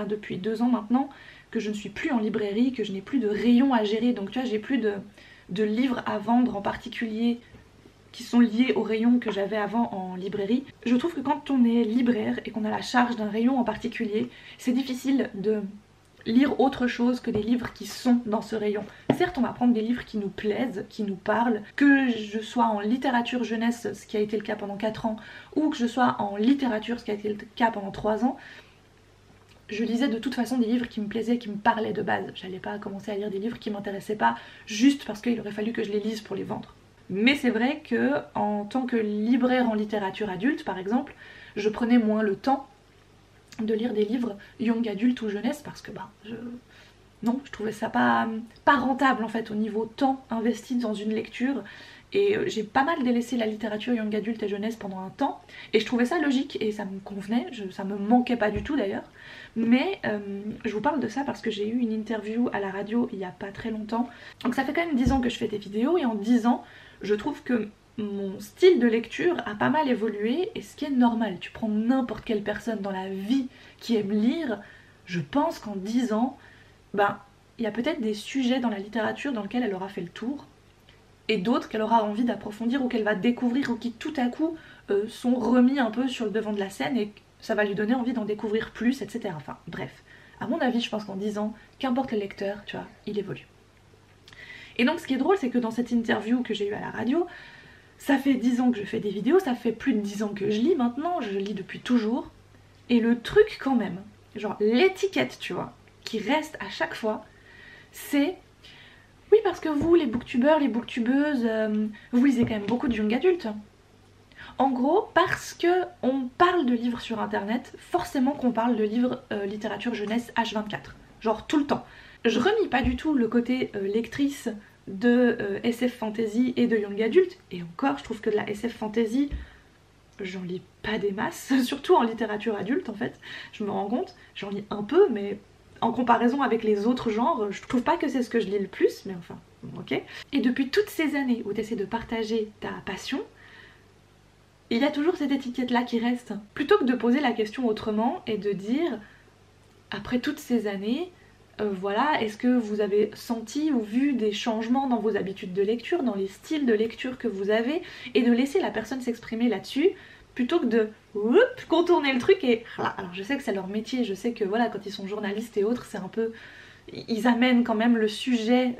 depuis 2 ans maintenant que je ne suis plus en librairie, que je n'ai plus de rayon à gérer, donc tu vois j'ai plus de livres à vendre en particulier qui sont liés au rayon que j'avais avant en librairie. Je trouve que quand on est libraire et qu'on a la charge d'un rayon en particulier, c'est difficile de lire autre chose que les livres qui sont dans ce rayon. Certes, on va prendre des livres qui nous plaisent, qui nous parlent, que je sois en littérature jeunesse, ce qui a été le cas pendant 4 ans, ou que je sois en littérature, ce qui a été le cas pendant 3 ans. Je lisais de toute façon des livres qui me plaisaient, qui me parlaient de base. J'allais pas commencer à lire des livres qui m'intéressaient pas juste parce qu'il aurait fallu que je les lise pour les vendre. Mais c'est vrai que en tant que libraire en littérature adulte par exemple, je prenais moins le temps de lire des livres young adulte ou jeunesse parce que non, je trouvais ça pas rentable en fait au niveau temps investi dans une lecture. Et j'ai pas mal délaissé la littérature young adulte et jeunesse pendant un temps, et je trouvais ça logique et ça me convenait, ça me manquait pas du tout d'ailleurs. Mais je vous parle de ça parce que j'ai eu une interview à la radio il y a pas très longtemps. Donc ça fait quand même 10 ans que je fais des vidéos, et en 10 ans, je trouve que mon style de lecture a pas mal évolué, et ce qui est normal. Tu prends n'importe quelle personne dans la vie qui aime lire, je pense qu'en 10 ans, il y a peut-être des sujets dans la littérature dans lesquels elle aura fait le tour, et d'autres qu'elle aura envie d'approfondir ou qu'elle va découvrir ou qui tout à coup sont remis un peu sur le devant de la scène et ça va lui donner envie d'en découvrir plus, etc. Enfin bref, à mon avis, je pense qu'en 10 ans, qu'importe le lecteur, tu vois, il évolue. Et donc ce qui est drôle, c'est que dans cette interview que j'ai eue à la radio, ça fait 10 ans que je fais des vidéos, ça fait plus de 10 ans que je lis maintenant, je lis depuis toujours. Et le truc quand même, genre l'étiquette, tu vois, qui reste à chaque fois, c'est... Oui, parce que vous, les booktubeurs, les booktubeuses, vous lisez quand même beaucoup de young adultes. En gros, parce que on parle de livres sur internet, forcément qu'on parle de livres littérature jeunesse H24. Genre tout le temps. Je renie pas du tout le côté lectrice de SF fantasy et de young adulte. Et encore, je trouve que de la SF fantasy, j'en lis pas des masses. Surtout en littérature adulte en fait. Je me rends compte, j'en lis un peu, mais... en comparaison avec les autres genres, je trouve pas que c'est ce que je lis le plus, mais enfin, ok. Et depuis toutes ces années où tu essaies de partager ta passion, il y a toujours cette étiquette-là qui reste. Plutôt que de poser la question autrement et de dire, après toutes ces années, voilà, est-ce que vous avez senti ou vu des changements dans vos habitudes de lecture, dans les styles de lecture que vous avez, et de laisser la personne s'exprimer là-dessus, plutôt que de contourner le truc et... Alors je sais que c'est leur métier, je sais que voilà, quand ils sont journalistes et autres, c'est un peu... ils amènent quand même le sujet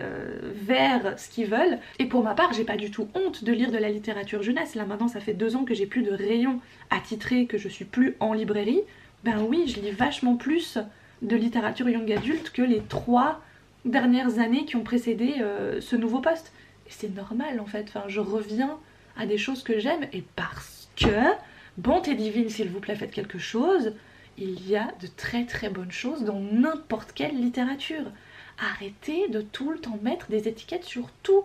vers ce qu'ils veulent. Et pour ma part, j'ai pas du tout honte de lire de la littérature jeunesse. Là maintenant, ça fait 2 ans que j'ai plus de rayon attitré, que je suis plus en librairie. Ben oui, je lis vachement plus de littérature young adulte que les 3 dernières années qui ont précédé ce nouveau poste. Et c'est normal en fait, enfin, je reviens à des choses que j'aime, et parce que, bonté divine s'il vous plaît, faites quelque chose, il y a de très très bonnes choses dans n'importe quelle littérature. Arrêtez de tout le temps mettre des étiquettes sur tout.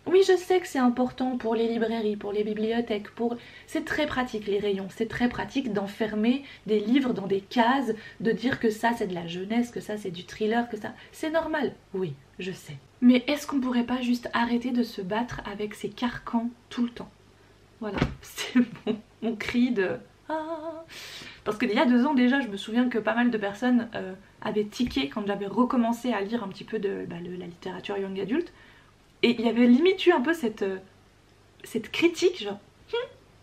Oui, je sais que c'est important pour les librairies, pour les bibliothèques, c'est très pratique les rayons, c'est très pratique d'enfermer des livres dans des cases, de dire que ça c'est de la jeunesse, que ça c'est du thriller, que ça... C'est normal, oui, je sais. Mais est-ce qu'on pourrait pas juste arrêter de se battre avec ces carcans tout le temps? Voilà, c'est mon cri de... Ah. Parce qu'il y a 2 ans déjà, je me souviens que pas mal de personnes avaient tiqué quand j'avais recommencé à lire un petit peu de la littérature young adulte. Et il y avait limite eu un peu cette critique, genre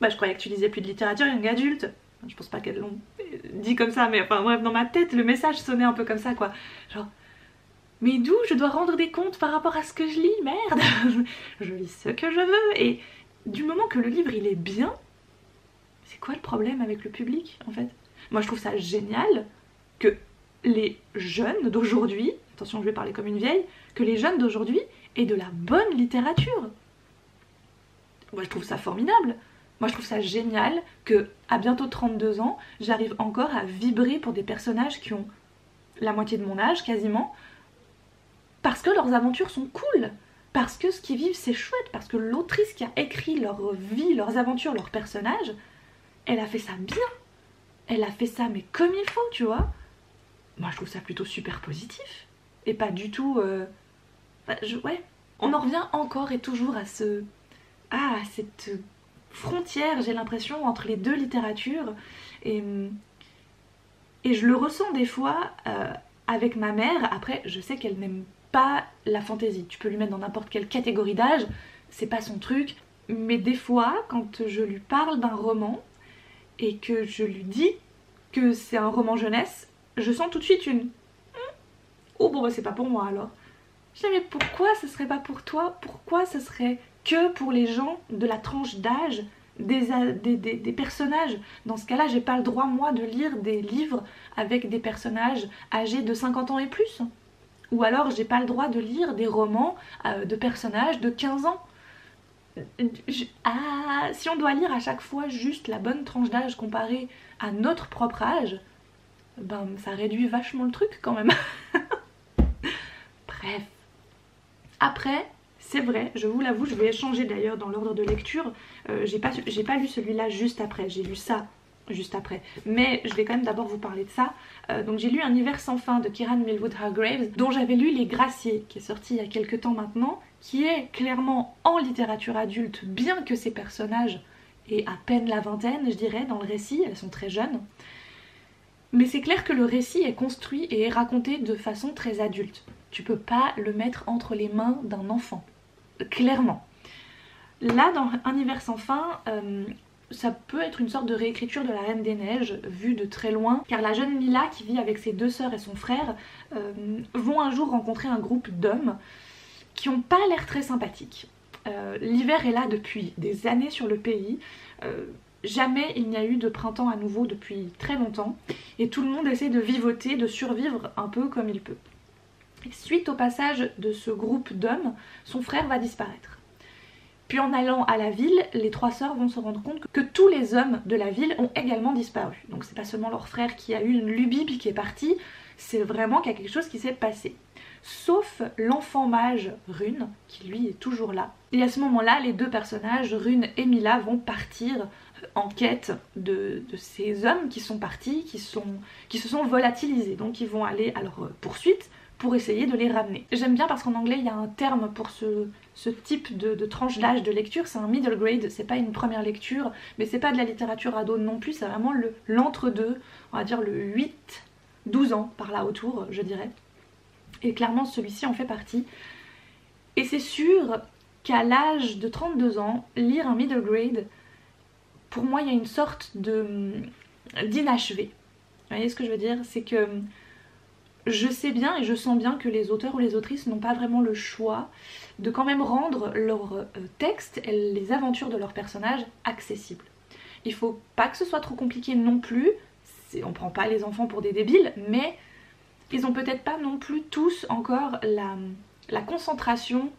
je croyais que tu lisais plus de littérature young adulte. Je pense pas qu'elles l'ont dit comme ça, mais enfin bref, dans ma tête, le message sonnait un peu comme ça quoi. Genre, mais d'où je dois rendre des comptes par rapport à ce que je lis, merde. Je lis ce que je veux, et du moment que le livre il est bien, c'est quoi le problème avec le public en fait? Moi je trouve ça génial que les jeunes d'aujourd'hui, attention je vais parler comme une vieille, que les jeunes d'aujourd'hui aient de la bonne littérature. Moi je trouve ça formidable. Moi je trouve ça génial que à bientôt 32 ans, j'arrive encore à vibrer pour des personnages qui ont la moitié de mon âge quasiment, parce que leurs aventures sont cool, parce que ce qu'ils vivent c'est chouette, parce que l'autrice qui a écrit leur vie, leurs aventures, leurs personnages, elle a fait ça bien. Elle a fait ça mais comme il faut, tu vois. Moi je trouve ça plutôt super positif. Et pas du tout... ouais. On en revient encore et toujours à cette frontière, j'ai l'impression, entre les deux littératures. Et je le ressens des fois avec ma mère. Après, je sais qu'elle n'aime pas la fantaisie. Tu peux lui mettre dans n'importe quelle catégorie d'âge, c'est pas son truc. Mais des fois, quand je lui parle d'un roman et que je lui dis que c'est un roman jeunesse, je sens tout de suite une... Oh bon bah c'est pas pour moi alors. Je dis mais pourquoi ce serait pas pour toi? Pourquoi ce serait que pour les gens de la tranche d'âge des personnages? Dans ce cas-là, j'ai pas le droit moi de lire des livres avec des personnages âgés de 50 ans et plus. Ou alors j'ai pas le droit de lire des romans de personnages de 15 ans. Si on doit lire à chaque fois juste la bonne tranche d'âge comparée à notre propre âge, ben ça réduit vachement le truc quand même. Bref. Après, c'est vrai, je vous l'avoue, je vais changer d'ailleurs dans l'ordre de lecture. J'ai pas lu celui-là juste après, j'ai lu ça juste après. Mais je vais quand même d'abord vous parler de ça. Donc j'ai lu Un hiver sans fin de Kieran Millwood Hargreaves, dont j'avais lu Les Graciés, qui est sorti il y a quelques temps maintenant, qui est clairement en littérature adulte, bien que ses personnages aient à peine la vingtaine, je dirais, dans le récit, elles sont très jeunes. Mais c'est clair que le récit est construit et est raconté de façon très adulte. Tu peux pas le mettre entre les mains d'un enfant, clairement. Là, dans Un hiver sans fin, ça peut être une sorte de réécriture de La Reine des Neiges, vue de très loin, car la jeune Mila, qui vit avec ses 2 sœurs et son frère, vont un jour rencontrer un groupe d'hommes qui n'ont pas l'air très sympathiques. L'hiver est là depuis des années sur le pays, jamais il n'y a eu de printemps à nouveau depuis très longtemps, et tout le monde essaie de vivoter, de survivre un peu comme il peut. Et suite au passage de ce groupe d'hommes, son frère va disparaître. Puis en allant à la ville, les 3 sœurs vont se rendre compte que tous les hommes de la ville ont également disparu. Donc c'est pas seulement leur frère qui a eu une lubie puis qui est parti, c'est vraiment qu'il y a quelque chose qui s'est passé. Sauf l'enfant mage Rune, qui lui est toujours là. Et à ce moment-là, les 2 personnages, Rune et Mila, vont partir en quête de ces hommes qui sont partis, qui se sont volatilisés. Donc ils vont aller à leur poursuite pour essayer de les ramener. J'aime bien parce qu'en anglais il y a un terme pour ce type de tranche d'âge de lecture, c'est un middle grade, c'est pas une première lecture, mais c'est pas de la littérature ado non plus, c'est vraiment l'entre-deux, on va dire le 8-12 ans par là autour, je dirais. Et clairement celui-ci en fait partie. Et c'est sûr qu'à l'âge de 32 ans, lire un middle grade, pour moi il y a une sorte d'inachevé. Vous voyez ce que je veux dire? C'est que je sais bien et je sens bien que les auteurs ou les autrices n'ont pas vraiment le choix de quand même rendre leurs textes et les aventures de leurs personnages accessibles. Il faut pas que ce soit trop compliqué non plus, on prend pas les enfants pour des débiles, mais ils ont peut-être pas non plus tous encore la concentration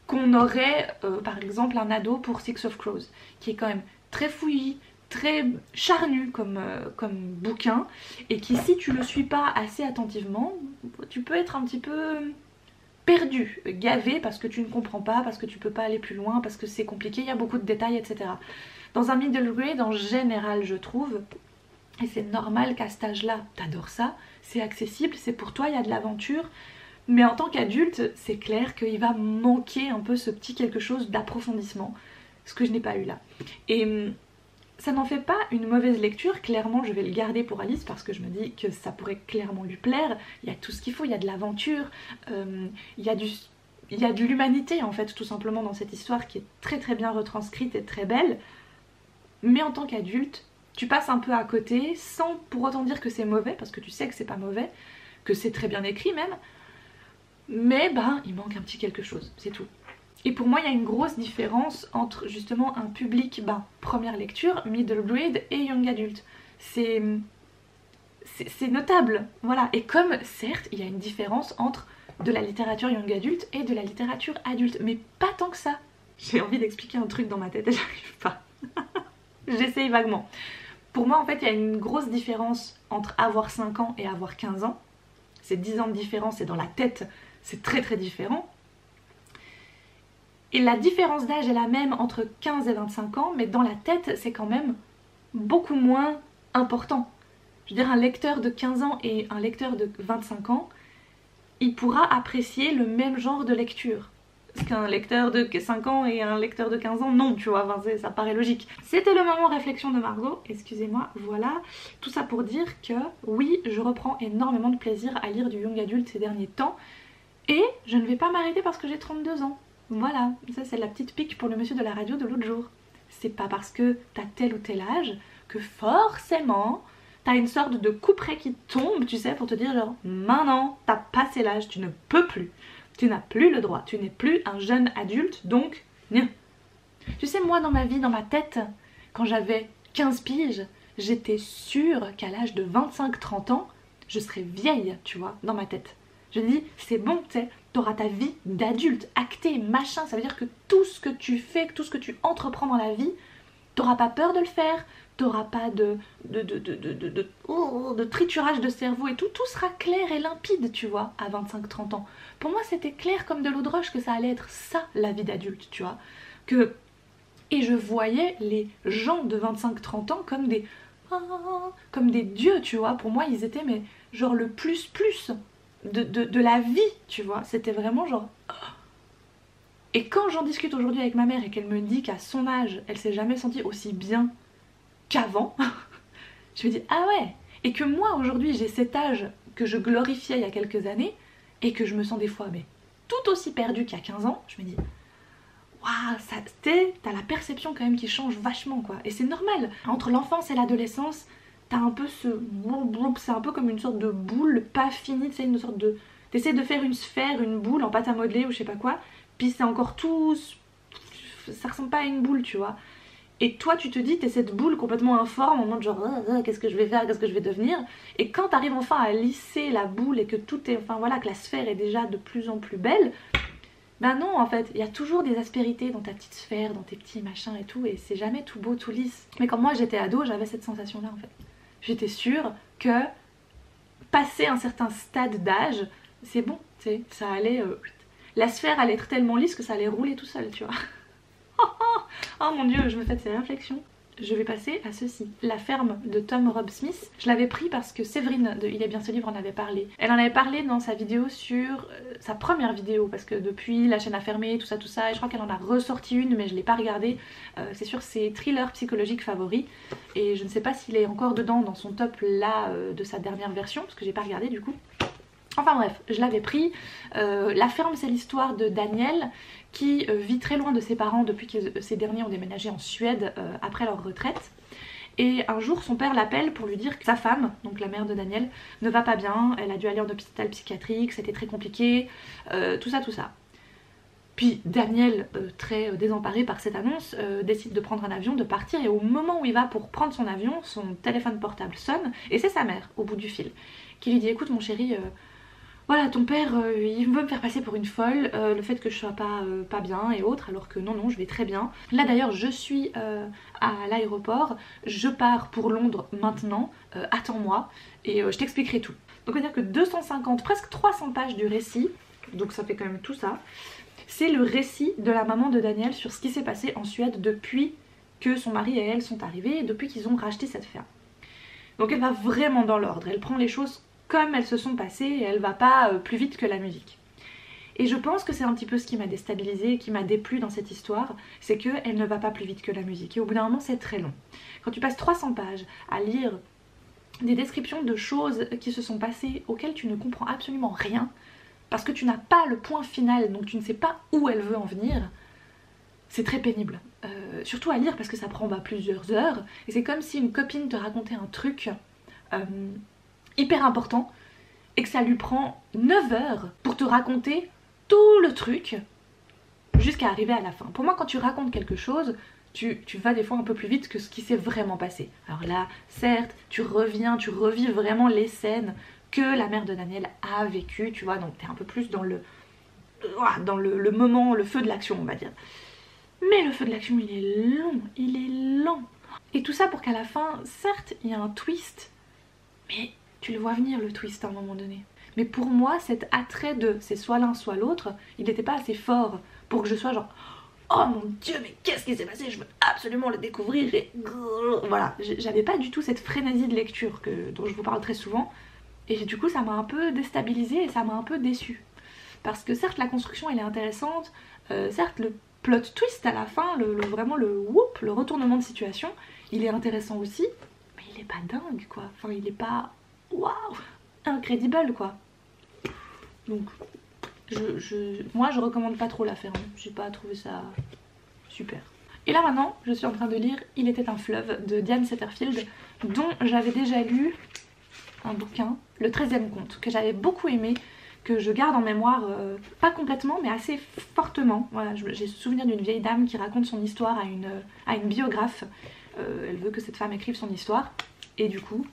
qu'on aurait par exemple un ado pour Six of Crows, qui est quand même très fouillis, très charnu comme bouquin, et qui si tu le suis pas assez attentivement, tu peux être un petit peu perdu, gavé parce que tu ne comprends pas, parce que tu peux pas aller plus loin, parce que c'est compliqué, il y a beaucoup de détails, etc. Dans un middle grade en général je trouve, et c'est normal qu'à cet âge-là t'adores ça, c'est accessible, c'est pour toi, il y a de l'aventure, mais en tant qu'adulte c'est clair qu'il va manquer un peu ce petit quelque chose d'approfondissement, ce que je n'ai pas eu là. Et ça n'en fait pas une mauvaise lecture, clairement je vais le garder pour Alice parce que je me dis que ça pourrait clairement lui plaire, il y a tout ce qu'il faut, il y a de l'aventure, il y a de l'humanité en fait tout simplement dans cette histoire qui est très très bien retranscrite et très belle, mais en tant qu'adulte, tu passes un peu à côté sans pour autant dire que c'est mauvais, parce que tu sais que c'est pas mauvais, que c'est très bien écrit même, mais ben il manque un petit quelque chose, c'est tout. Et pour moi il y a une grosse différence entre justement un public première lecture, middle grade et young adult. C'est notable, voilà. Et comme certes il y a une différence entre de la littérature young adulte et de la littérature adulte, mais pas tant que ça. J'ai envie d'expliquer un truc dans ma tête et j'arrive pas. J'essaye vaguement. Pour moi en fait il y a une grosse différence entre avoir 5 ans et avoir 15 ans. C'est 10 ans de différence et dans la tête c'est très très différent. Et la différence d'âge est la même entre 15 et 25 ans, mais dans la tête, c'est quand même beaucoup moins important. Je veux dire, un lecteur de 15 ans et un lecteur de 25 ans, il pourra apprécier le même genre de lecture. Parce qu'un lecteur de 5 ans et un lecteur de 15 ans, non, tu vois, ça paraît logique. C'était le moment réflexion de Margot, excusez-moi, voilà. Tout ça pour dire que, oui, je reprends énormément de plaisir à lire du young adulte ces derniers temps, et je ne vais pas m'arrêter parce que j'ai 32 ans. Voilà, ça c'est la petite pique pour le monsieur de la radio de l'autre jour. C'est pas parce que t'as tel ou tel âge que forcément t'as une sorte de couperet qui tombe, tu sais, pour te dire genre maintenant t'as passé l'âge, tu ne peux plus. Tu n'as plus le droit, tu n'es plus un jeune adulte, donc non. Tu sais, moi dans ma vie, dans ma tête, quand j'avais 15 piges, j'étais sûre qu'à l'âge de 25-30 ans, je serais vieille, tu vois, dans ma tête. Je dis, c'est bon, tu sais, t'auras ta vie d'adulte, actée, machin, ça veut dire que tout ce que tu fais, tout ce que tu entreprends dans la vie, t'auras pas peur de le faire, t'auras pas de triturage de cerveau et tout sera clair et limpide, tu vois, à 25-30 ans. Pour moi, c'était clair comme de l'eau de roche que ça allait être ça, la vie d'adulte, tu vois. Et je voyais les gens de 25-30 ans comme des dieux, tu vois. Pour moi, ils étaient, mais genre le plus de la vie, tu vois. C'était vraiment genre... Et quand j'en discute aujourd'hui avec ma mère et qu'elle me dit qu'à son âge, elle s'est jamais sentie aussi bien qu'avant, je me dis ah ouais. Et que moi aujourd'hui j'ai cet âge que je glorifiais il y a quelques années et que je me sens des fois mais tout aussi perdue qu'il y a 15 ans, je me dis waouh, t'as la perception quand même qui change vachement quoi. Et c'est normal, entre l'enfance et l'adolescence, t'as un peu c'est un peu comme une sorte de boule pas finie, c'est une sorte de... T'essaies de faire une sphère, une boule en pâte à modeler ou je sais pas quoi, puis c'est encore tout... Ça ressemble pas à une boule, tu vois. Et toi tu te dis, t'es cette boule complètement informe, en mode genre qu'est-ce que je vais faire, qu'est-ce que je vais devenir. Et quand t'arrives enfin à lisser la boule et que tout est, enfin voilà, que la sphère est déjà de plus en plus belle, ben non en fait, il y a toujours des aspérités dans ta petite sphère, dans tes petits machins et tout, et c'est jamais tout beau, tout lisse. Mais quand moi j'étais ado, j'avais cette sensation là en fait. J'étais sûre que passer un certain stade d'âge, c'est bon, tu sais, ça allait... la sphère allait être tellement lisse que ça allait rouler tout seul, tu vois. Oh mon dieu, je me fais ces réflexions. Je vais passer à ceci. La ferme de Tom Rob Smith. Je l'avais pris parce que Séverine de Il est bien ce livre en avait parlé. Elle en avait parlé dans sa vidéo sur... sa première vidéo, parce que depuis la chaîne a fermé, tout ça, et je crois qu'elle en a ressorti une, mais je l'ai pas regardée. C'est sur ses thrillers psychologiques favoris. Et je ne sais pas s'il est encore dedans dans son top là de sa dernière version, parce que j'ai pas regardé du coup. Enfin bref, je l'avais pris. La ferme, c'est l'histoire de Daniel qui vit très loin de ses parents depuis que ces derniers ont déménagé en Suède après leur retraite. Et un jour, son père l'appelle pour lui dire que sa femme, donc la mère de Daniel, ne va pas bien. Elle a dû aller en hôpital psychiatrique, c'était très compliqué, tout ça. Puis Daniel, très désemparé par cette annonce, décide de prendre un avion, de partir, et au moment où il va pour prendre son avion, son téléphone portable sonne, et c'est sa mère, au bout du fil, qui lui dit « Écoute mon chéri, voilà, ton père, il veut me faire passer pour une folle, le fait que je sois pas bien et autres, alors que non, je vais très bien. Là d'ailleurs, je suis à l'aéroport, je pars pour Londres maintenant, attends-moi, et je t'expliquerai tout. » Donc on va dire que 250, presque 300 pages du récit, donc ça fait quand même tout ça, c'est le récit de la maman de Daniel sur ce qui s'est passé en Suède depuis que son mari et elle sont arrivés, et depuis qu'ils ont racheté cette ferme. Donc elle va vraiment dans l'ordre, elle prend les choses comme elles se sont passées et elle va pas plus vite que la musique. Et je pense que c'est un petit peu ce qui m'a déstabilisée, qui m'a déplu dans cette histoire, c'est qu'elle ne va pas plus vite que la musique. Et au bout d'un moment, c'est très long. Quand tu passes 300 pages à lire des descriptions de choses qui se sont passées auxquelles tu ne comprends absolument rien, parce que tu n'as pas le point final, donc tu ne sais pas où elle veut en venir, c'est très pénible. Surtout à lire parce que ça prend plusieurs heures, et c'est comme si une copine te racontait un truc hyper important et que ça lui prend 9 heures pour te raconter tout le truc jusqu'à arriver à la fin. Pour moi, quand tu racontes quelque chose, tu vas des fois un peu plus vite que ce qui s'est vraiment passé. Alors là, certes, tu revis vraiment les scènes que la mère de Daniel a vécues, tu vois, donc t'es un peu plus dans le moment, le feu de l'action, on va dire. Mais le feu de l'action, il est lent. Et tout ça pour qu'à la fin, certes, il y a un twist, mais tu le vois venir le twist à un moment donné. Mais pour moi, cet attrait de c'est soit l'un soit l'autre, il n'était pas assez fort pour que je sois genre oh mon dieu, mais qu'est-ce qui s'est passé, je veux absolument le découvrir et voilà, j'avais pas du tout cette frénésie de lecture dont je vous parle très souvent. Et du coup ça m'a un peu déstabilisée et ça m'a un peu déçue. Parce que certes la construction elle est intéressante, certes le plot twist à la fin, vraiment le whoop, le retournement de situation, il est intéressant aussi, mais il est pas dingue quoi, enfin il est pas waouh, incredible quoi. Donc moi je recommande pas trop la ferme, j'ai pas trouvé ça super. Et là maintenant je suis en train de lire Il était un fleuve de Diane Setterfield, dont j'avais déjà lu un bouquin, le 13e conte, que j'avais beaucoup aimé, que je garde en mémoire, pas complètement mais assez fortement. Voilà, j'ai souvenir d'une vieille dame qui raconte son histoire à une biographe. Elle veut que cette femme écrive son histoire et du coup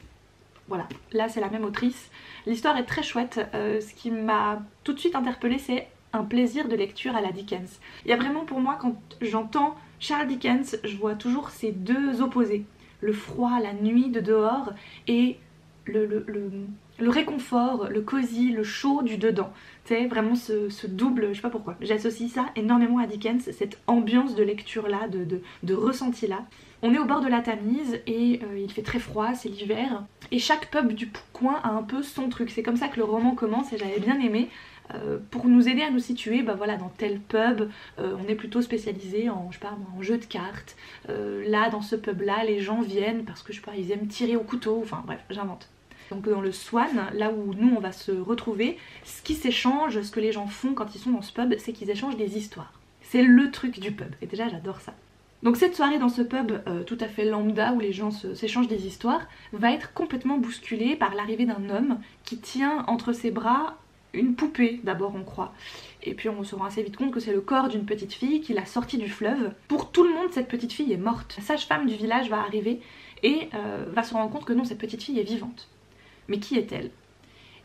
voilà, là c'est la même autrice. L'histoire est très chouette, ce qui m'a tout de suite interpellée c'est un plaisir de lecture à la Dickens. Il y a vraiment pour moi, quand j'entends Charles Dickens, je vois toujours ces deux opposés. le froid, la nuit de dehors et le réconfort, le cosy, le chaud du dedans. C'est vraiment ce double, je sais pas pourquoi. J'associe ça énormément à Dickens, cette ambiance de lecture là, de ressenti là. On est au bord de la Tamise et il fait très froid, c'est l'hiver. Et chaque pub du coin a un peu son truc. C'est comme ça que le roman commence et j'avais bien aimé. Pour nous aider à nous situer, bah voilà, dans tel pub, on est plutôt spécialisé en, je sais pas, en jeu de cartes. Là, dans ce pub là, les gens viennent parce que je sais pas, ils aiment tirer au couteau, enfin bref, j'invente. Donc dans le Swan, là où nous on va se retrouver, ce qui s'échange, ce que les gens font quand ils sont dans ce pub, c'est qu'ils échangent des histoires. C'est le truc du pub, et déjà j'adore ça. Donc cette soirée dans ce pub tout à fait lambda où les gens s'échangent des histoires va être complètement bousculée par l'arrivée d'un homme qui tient entre ses bras une poupée, d'abord on croit. Et puis on se rend assez vite compte que c'est le corps d'une petite fille qui l'a sortie du fleuve. Pour tout le monde, cette petite fille est morte. La sage-femme du village va arriver et va se rendre compte que non, cette petite fille est vivante. Mais qui est-elle?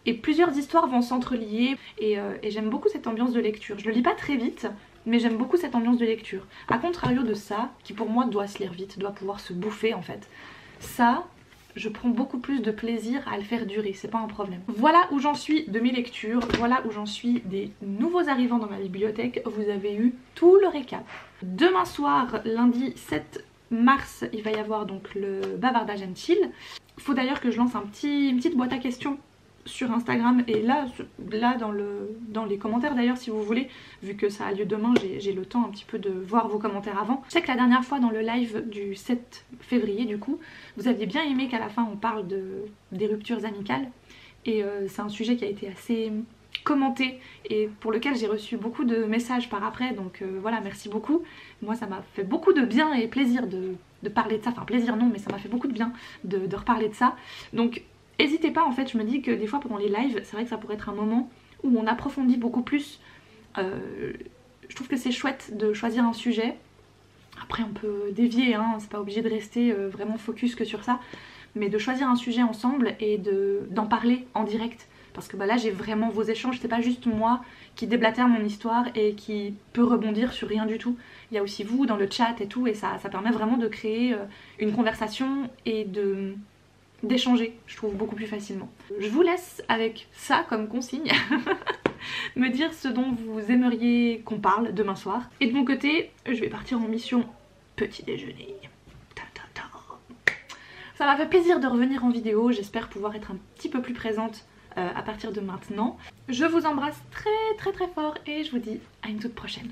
Et plusieurs histoires vont s'entrelier et j'aime beaucoup cette ambiance de lecture. Je le lis pas très vite, mais j'aime beaucoup cette ambiance de lecture. A contrario de ça, qui pour moi doit se lire vite, doit pouvoir se bouffer en fait. Ça, je prends beaucoup plus de plaisir à le faire durer, c'est pas un problème. Voilà où j'en suis de mes lectures, voilà où j'en suis des nouveaux arrivants dans ma bibliothèque. Vous avez eu tout le récap. Demain soir, lundi 7 mars, il va y avoir donc le bavardage and chill. Faut d'ailleurs que je lance une petite boîte à questions sur Instagram et là dans les commentaires d'ailleurs si vous voulez, vu que ça a lieu demain, j'ai le temps un petit peu de voir vos commentaires avant. Je sais que la dernière fois dans le live du 7 février du coup, vous aviez bien aimé qu'à la fin on parle des ruptures amicales et c'est un sujet qui a été assez commenté et pour lequel j'ai reçu beaucoup de messages par après, donc voilà, merci beaucoup. Moi ça m'a fait beaucoup de bien et plaisir de parler de ça, enfin plaisir non, mais ça m'a fait beaucoup de bien de reparler de ça. Donc n'hésitez pas, en fait, je me dis que des fois pendant les lives, c'est vrai que ça pourrait être un moment où on approfondit beaucoup plus. Je trouve que c'est chouette de choisir un sujet. Après on peut dévier, hein, c'est pas obligé de rester vraiment focus que sur ça. Mais de choisir un sujet ensemble et d'en parler en direct. Parce que bah, là j'ai vraiment vos échanges, c'est pas juste moi qui déblatère mon histoire et qui peut rebondir sur rien du tout. Il y a aussi vous dans le chat et tout et ça permet vraiment de créer une conversation et d'échanger, je trouve, beaucoup plus facilement. Je vous laisse avec ça comme consigne, me dire ce dont vous aimeriez qu'on parle demain soir. Et de mon côté, je vais partir en mission petit déjeuner. Ça m'a fait plaisir de revenir en vidéo, j'espère pouvoir être un petit peu plus présente à partir de maintenant. Je vous embrasse très très très fort et je vous dis à une toute prochaine.